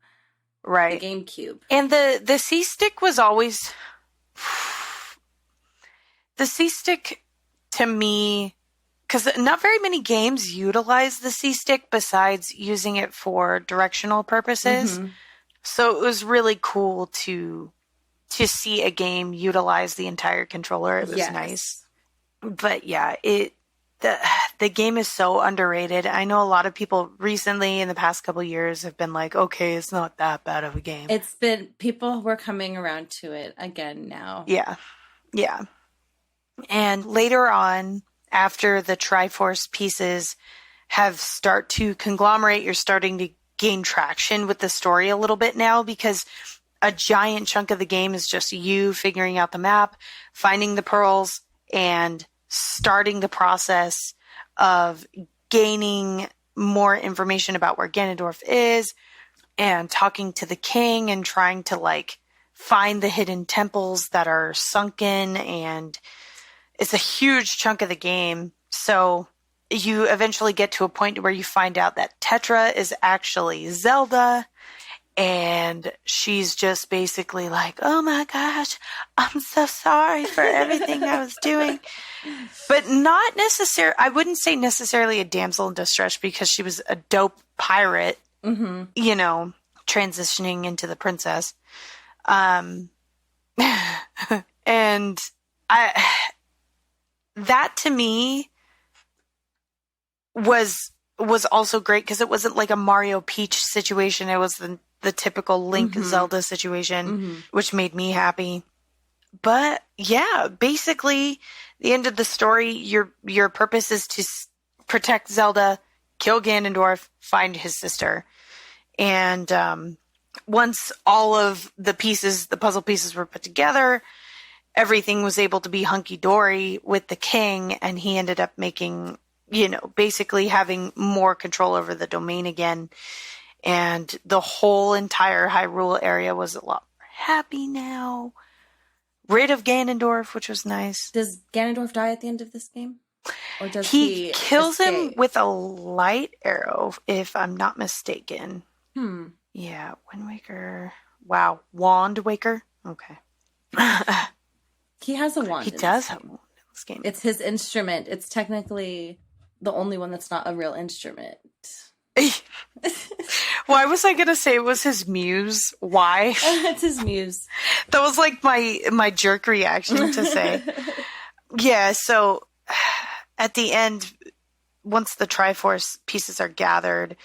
the GameCube. And the C-Stick was always the C-Stick to me, because not very many games utilize the C-Stick besides using it for directional purposes. So it was really cool to see a game utilize the entire controller. It was nice. But yeah, the game is so underrated. I know a lot of people recently in the past couple of years have been like, okay, it's not that bad of a game. People were coming around to it again now. Yeah. And later on, after the Triforce pieces have start to conglomerate. You're starting to gain traction with the story a little bit now, because a giant chunk of the game is just you figuring out the map, finding the pearls, and starting the process of gaining more information about where Ganondorf is, and talking to the king and trying to like find the hidden temples that are sunken. And it's a huge chunk of the game. So you eventually get to a point where you find out that Tetra is actually Zelda, and she's just basically like, oh my gosh, I'm so sorry for everything I was doing. But not necessarily, I wouldn't say necessarily a damsel in distress, because she was a dope pirate, you know, transitioning into the princess. And that to me was also great, because it wasn't like a Mario Peach situation. It was the typical Link Zelda situation, which made me happy. But yeah, basically the end of the story, your purpose is to protect Zelda, kill Ganondorf, find his sister. And once all of the puzzle pieces were put together, everything was able to be hunky-dory with the king, and he ended up making, you know, basically having more control over the domain again. And the whole entire Hyrule area was a lot more happy now. Rid of Ganondorf, which was nice. Does Ganondorf die at the end of this game? Or does he kills escape? him with a light arrow, if I'm not mistaken. Yeah, Wind Waker. Wow. Wand Waker? Okay. He has a wand. He does have a wand in this game. It's his instrument. It's technically the only one that's not a real instrument. Why was I going to say it was his muse? Why? It's his muse. That was like my jerk reaction to say. Yeah, so at the end, once the Triforce pieces are gathered,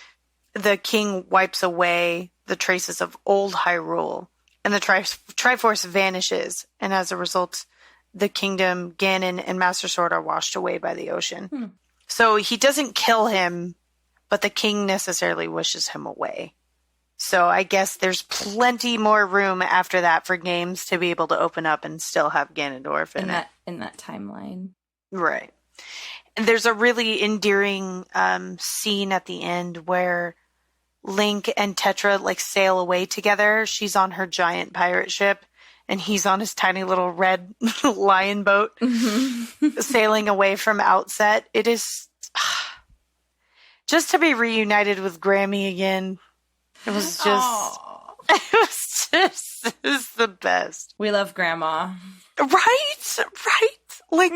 the king wipes away the traces of old Hyrule, and the Triforce vanishes, and as a result, the kingdom, Ganon, and Master Sword are washed away by the ocean. So he doesn't kill him, but the king necessarily wishes him away. So I guess there's plenty more room after that for games to be able to open up and still have Ganondorf in it. In that timeline. Right. And there's a really endearing scene at the end where Link and Tetra like sail away together. She's on her giant pirate ship, and he's on his tiny little red lion boat sailing away from Outset. It is just to be reunited with Grammy again. It was just, it was the best. We love Grandma. Right. Like,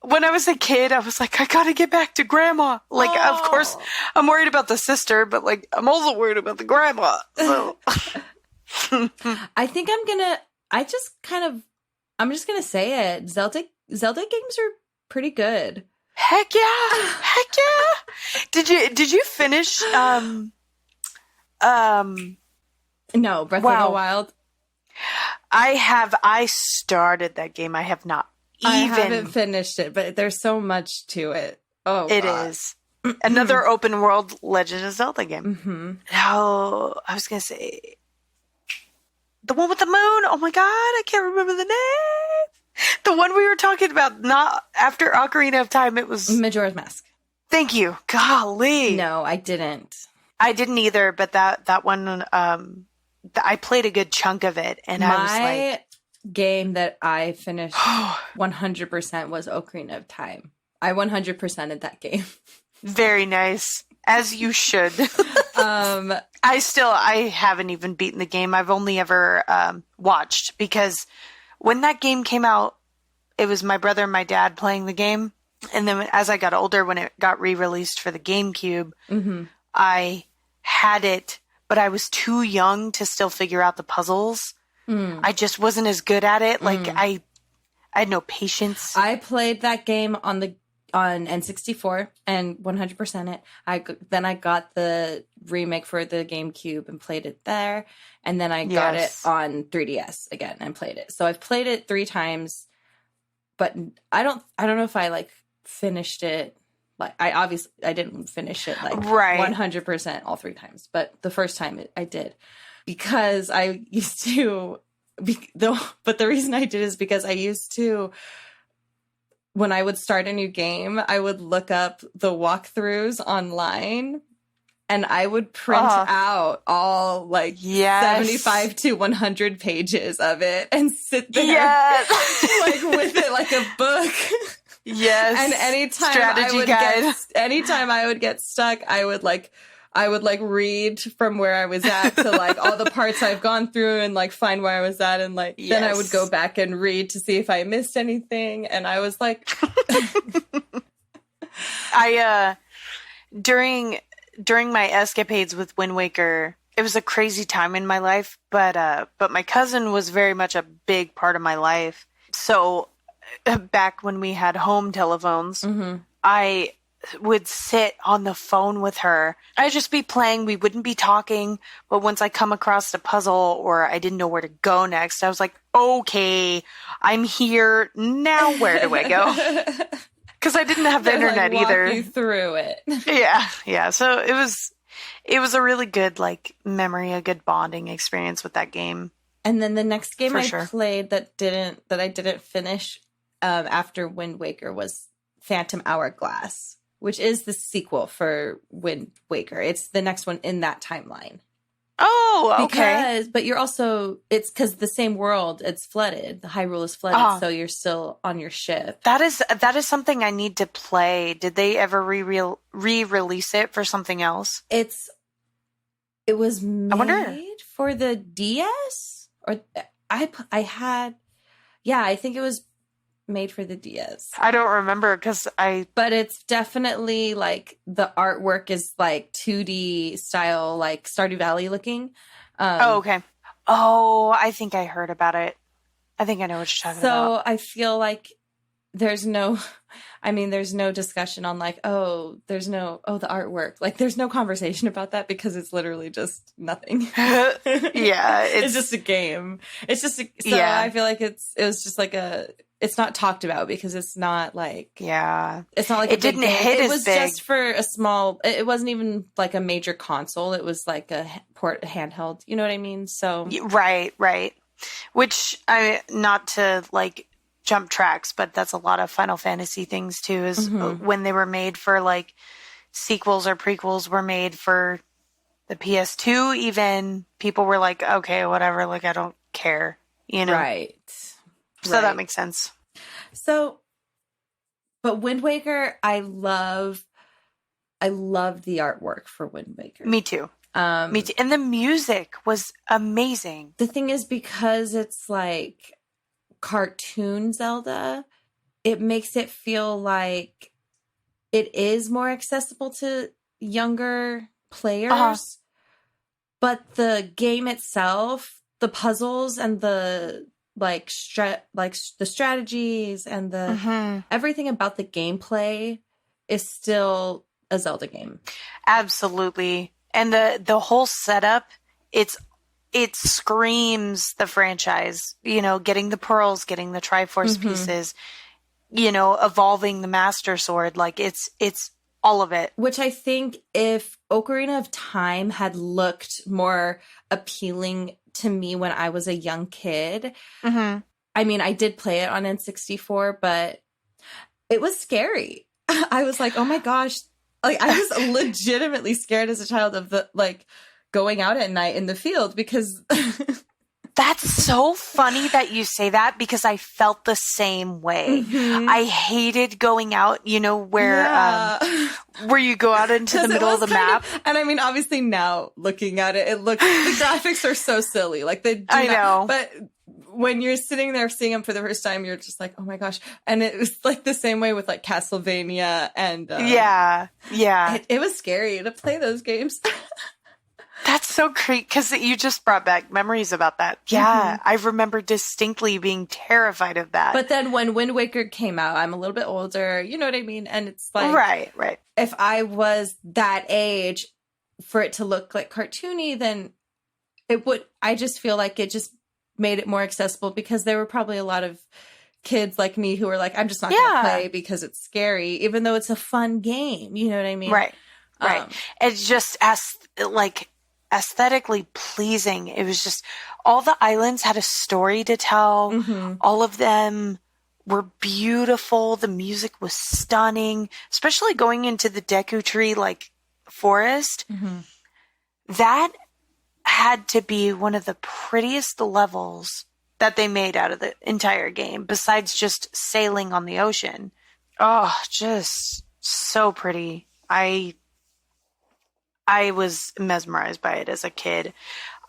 when I was a kid, I was like, I gotta get back to Grandma. Like, of course, I'm worried about the sister, but like, I'm also worried about the grandma. So. I think I'm just gonna say it. Zelda games are pretty good. Heck yeah. Did you finish, No, Breath of the Wild. I started that game. I have not I haven't finished it, but there's so much to it. Oh, it God. is another open world Legend of Zelda game. Oh, I was gonna say the one with the moon. Oh my God, I can't remember the name. The one we were talking about, not after Ocarina of Time. It was Majora's Mask. Thank you. Golly. No, I didn't. I didn't either, but that one, I played a good chunk of it, and I was like, game that I finished 100% was Ocarina of Time. I 100%ed that game. Very nice, as you should. I haven't even beaten the game. I've only ever watched, because when that game came out, it was my brother and my dad playing the game, and then as I got older, when it got re-released for the GameCube, I had it, but I was too young to still figure out the puzzles. I just wasn't as good at it. Like I had no patience. I played that game on N64 and 100% it. Then I got the remake for the GameCube and played it there, and then I got it on 3DS again and played it. So I've played it 3 times, but I don't know if I like finished it like I didn't finish it like Right. 100% all 3 times, but the first time I did, because I used to but the reason I did is because I used to, when I would start a new game, I would look up the walkthroughs online and I would print out all like 75 to 100 pages of it and sit there like with it like a book. Yes. And anytime I would get stuck, I would read from where I was at to like all the parts I've gone through and like find where I was at, and like then I would go back and read to see if I missed anything. And I was like during my escapades with Wind Waker, it was a crazy time in my life, but my cousin was very much a big part of my life. So back when we had home telephones, I would sit on the phone with her. I'd just be playing. We wouldn't be talking, but once I come across a puzzle or I didn't know where to go next, I was like, okay, I'm here now. Where do I go? Because I didn't have the internet walk either. You through it. Yeah. So it was a really good like memory, a good bonding experience with that game. And then the next game I sure. played that I didn't finish after Wind Waker was Phantom Hourglass, which is the sequel for Wind Waker. It's the next one in that timeline. Oh, okay. But you're also, it's because the same world, it's flooded. The Hyrule is flooded, so you're still on your ship. That is something I need to play. Did they ever re-release it for something else? It was made for the DS? Or I think it was made for the DS. I don't remember but it's definitely like the artwork is like 2D style, like Stardew Valley looking. Okay. Oh, I think I heard about it. I think I know what you're talking about. So I feel like there's no discussion on like, the artwork. Like there's no conversation about that because it's literally just nothing. Yeah. It's just a game. It's just, I feel like it was just like it's not talked about because it's not like, it's not like it didn't hit as big. It was just for a small, it wasn't even like a major console. It was like a handheld, you know what I mean? So. Right. Which not to like jump tracks, but that's a lot of Final Fantasy things too, is when they were made for like sequels or prequels were made for the PS2, even people were like, okay, whatever, like I don't care, you know? Right. So that makes sense. So, but Wind Waker, I love the artwork for Wind Waker. Me too. Me too. And the music was amazing. The thing is, because it's like cartoon Zelda, it makes it feel like it is more accessible to younger players. But the game itself, the puzzles and the the strategies and the everything about the gameplay is still a Zelda game. Absolutely. And the whole setup, it screams the franchise, you know, getting the pearls, getting the Triforce pieces, you know, evolving the Master Sword, like it's all of it. Which I think if Ocarina of Time had looked more appealing to me when I was a young kid. I mean, I did play it on N64, but it was scary. I was like, oh my gosh. Like, I was legitimately scared as a child of the, like, going out at night in the field because... That's so funny that you say that because I felt the same way. I hated going out, you know, where you go out into the middle of the map. And I mean, obviously now looking at it, the graphics are so silly. Like I know. But when you're sitting there seeing them for the first time, you're just like, oh my gosh. And it was like the same way with like Castlevania and it was scary to play those games. That's so great because you just brought back memories about that. Yeah, I remember distinctly being terrified of that. But then when Wind Waker came out, I'm a little bit older, you know what I mean? And it's like, right. If I was that age for it to look like cartoony, then I just feel like it just made it more accessible because there were probably a lot of kids like me who are like, I'm just not going to Yeah. play because it's scary, even though it's a fun game. You know what I mean? Right. It's just aesthetically pleasing. It was just all the islands had a story to tell. Mm-hmm. All of them were beautiful. The music was stunning, especially going into the Deku Tree like forest. Mm-hmm. That had to be one of the prettiest levels that they made out of the entire game, besides just sailing on the ocean. Oh, just so pretty. I was mesmerized by it as a kid.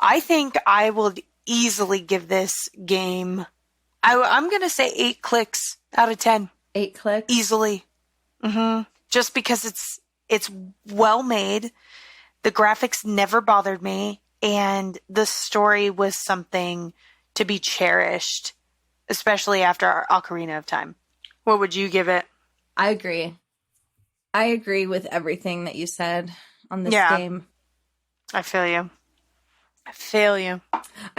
I think I will easily give this game, I'm going to say 8 clicks out of 10. 8 clicks? Easily. Just because it's well made. The graphics never bothered me. And the story was something to be cherished, especially after Ocarina of Time. What would you give it? I agree. I agree with everything that you said on this game. I feel you. I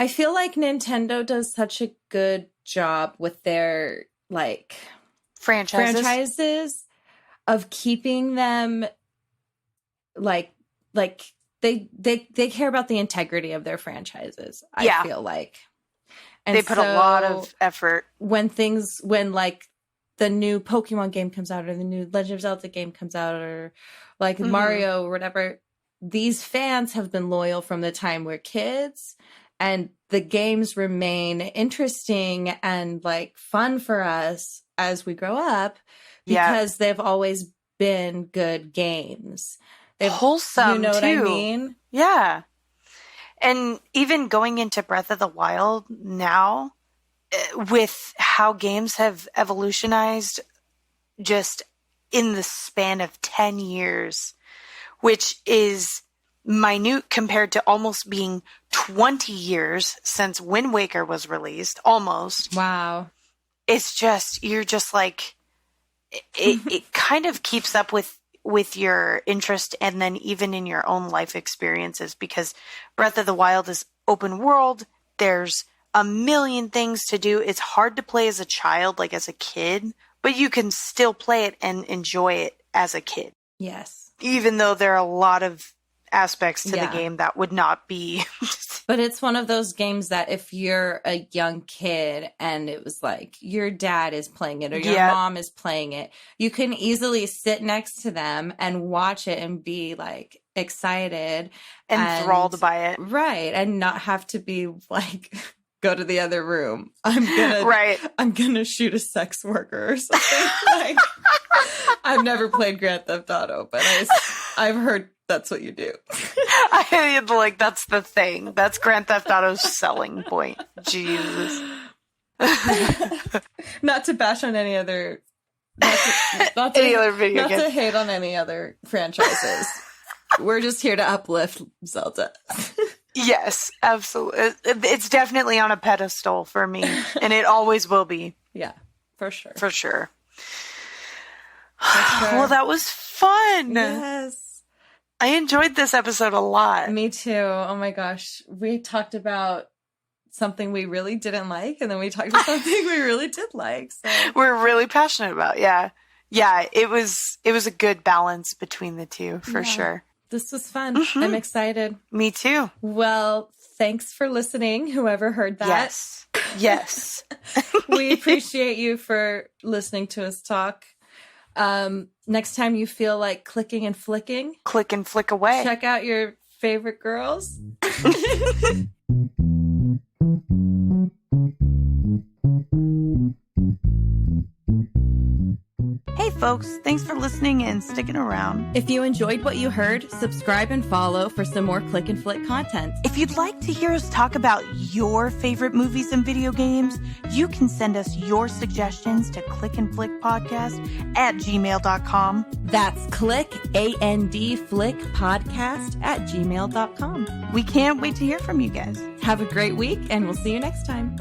feel like Nintendo does such a good job with their like franchises of keeping them like they care about the integrity of their franchises. I feel like. And they put a lot of effort. When like the new Pokemon game comes out or the new Legend of Zelda game comes out or like Mario or whatever, these fans have been loyal from the time we're kids, and the games remain interesting and like fun for us as we grow up because they've always been good games. They've wholesome, you know what I mean? Yeah. And even going into Breath of the Wild now, with how games have evolutionized just in the span of 10 years, which is minute compared to almost being 20 years since Wind Waker was released, almost. Wow. It's just, you're just like, it kind of keeps up with your interest and then even in your own life experiences, because Breath of the Wild is open world. There's a million things to do. It's hard to play as a child, like as a kid, but you can still play it and enjoy it as a kid. Yes. Even though there are a lot of aspects to the game that would not be. But it's one of those games that if you're a young kid and it was like your dad is playing it or your mom is playing it, you can easily sit next to them and watch it and be like excited and enthralled by it. Right. And not have to be like, go to the other room. I'm gonna shoot a sex worker or something. Like, I've never played Grand Theft Auto, but I've heard that's what you do. Like, that's the thing. That's Grand Theft Auto's selling point. Jesus. Not to bash on any other, not to hate on any other franchises. We're just here to uplift Zelda. Yes, absolutely. It's definitely on a pedestal for me, and it always will be. Yeah, for sure. For sure. Well, that was fun. Yes. I enjoyed this episode a lot. Me too. Oh my gosh. We talked about something we really didn't like, and then we talked about something we really did like. So we're really passionate about. Yeah. It was a good balance between the two for sure. This was fun. I'm excited. Me too. Well, thanks for listening, whoever heard that. Yes. We appreciate you for listening to us talk. Next time you feel like clicking and flicking, click and flick away. Check out your favorite girls. Hey folks, thanks for listening and sticking around. If you enjoyed what you heard, subscribe and follow for some more click and flick content. If you'd like to hear us talk about your favorite movies and video games, you can send us your suggestions to clickandflickpodcast@gmail.com. That's click, A-N-D, flick podcast@gmail.com. We can't wait to hear from you guys. Have a great week, and we'll see you next time.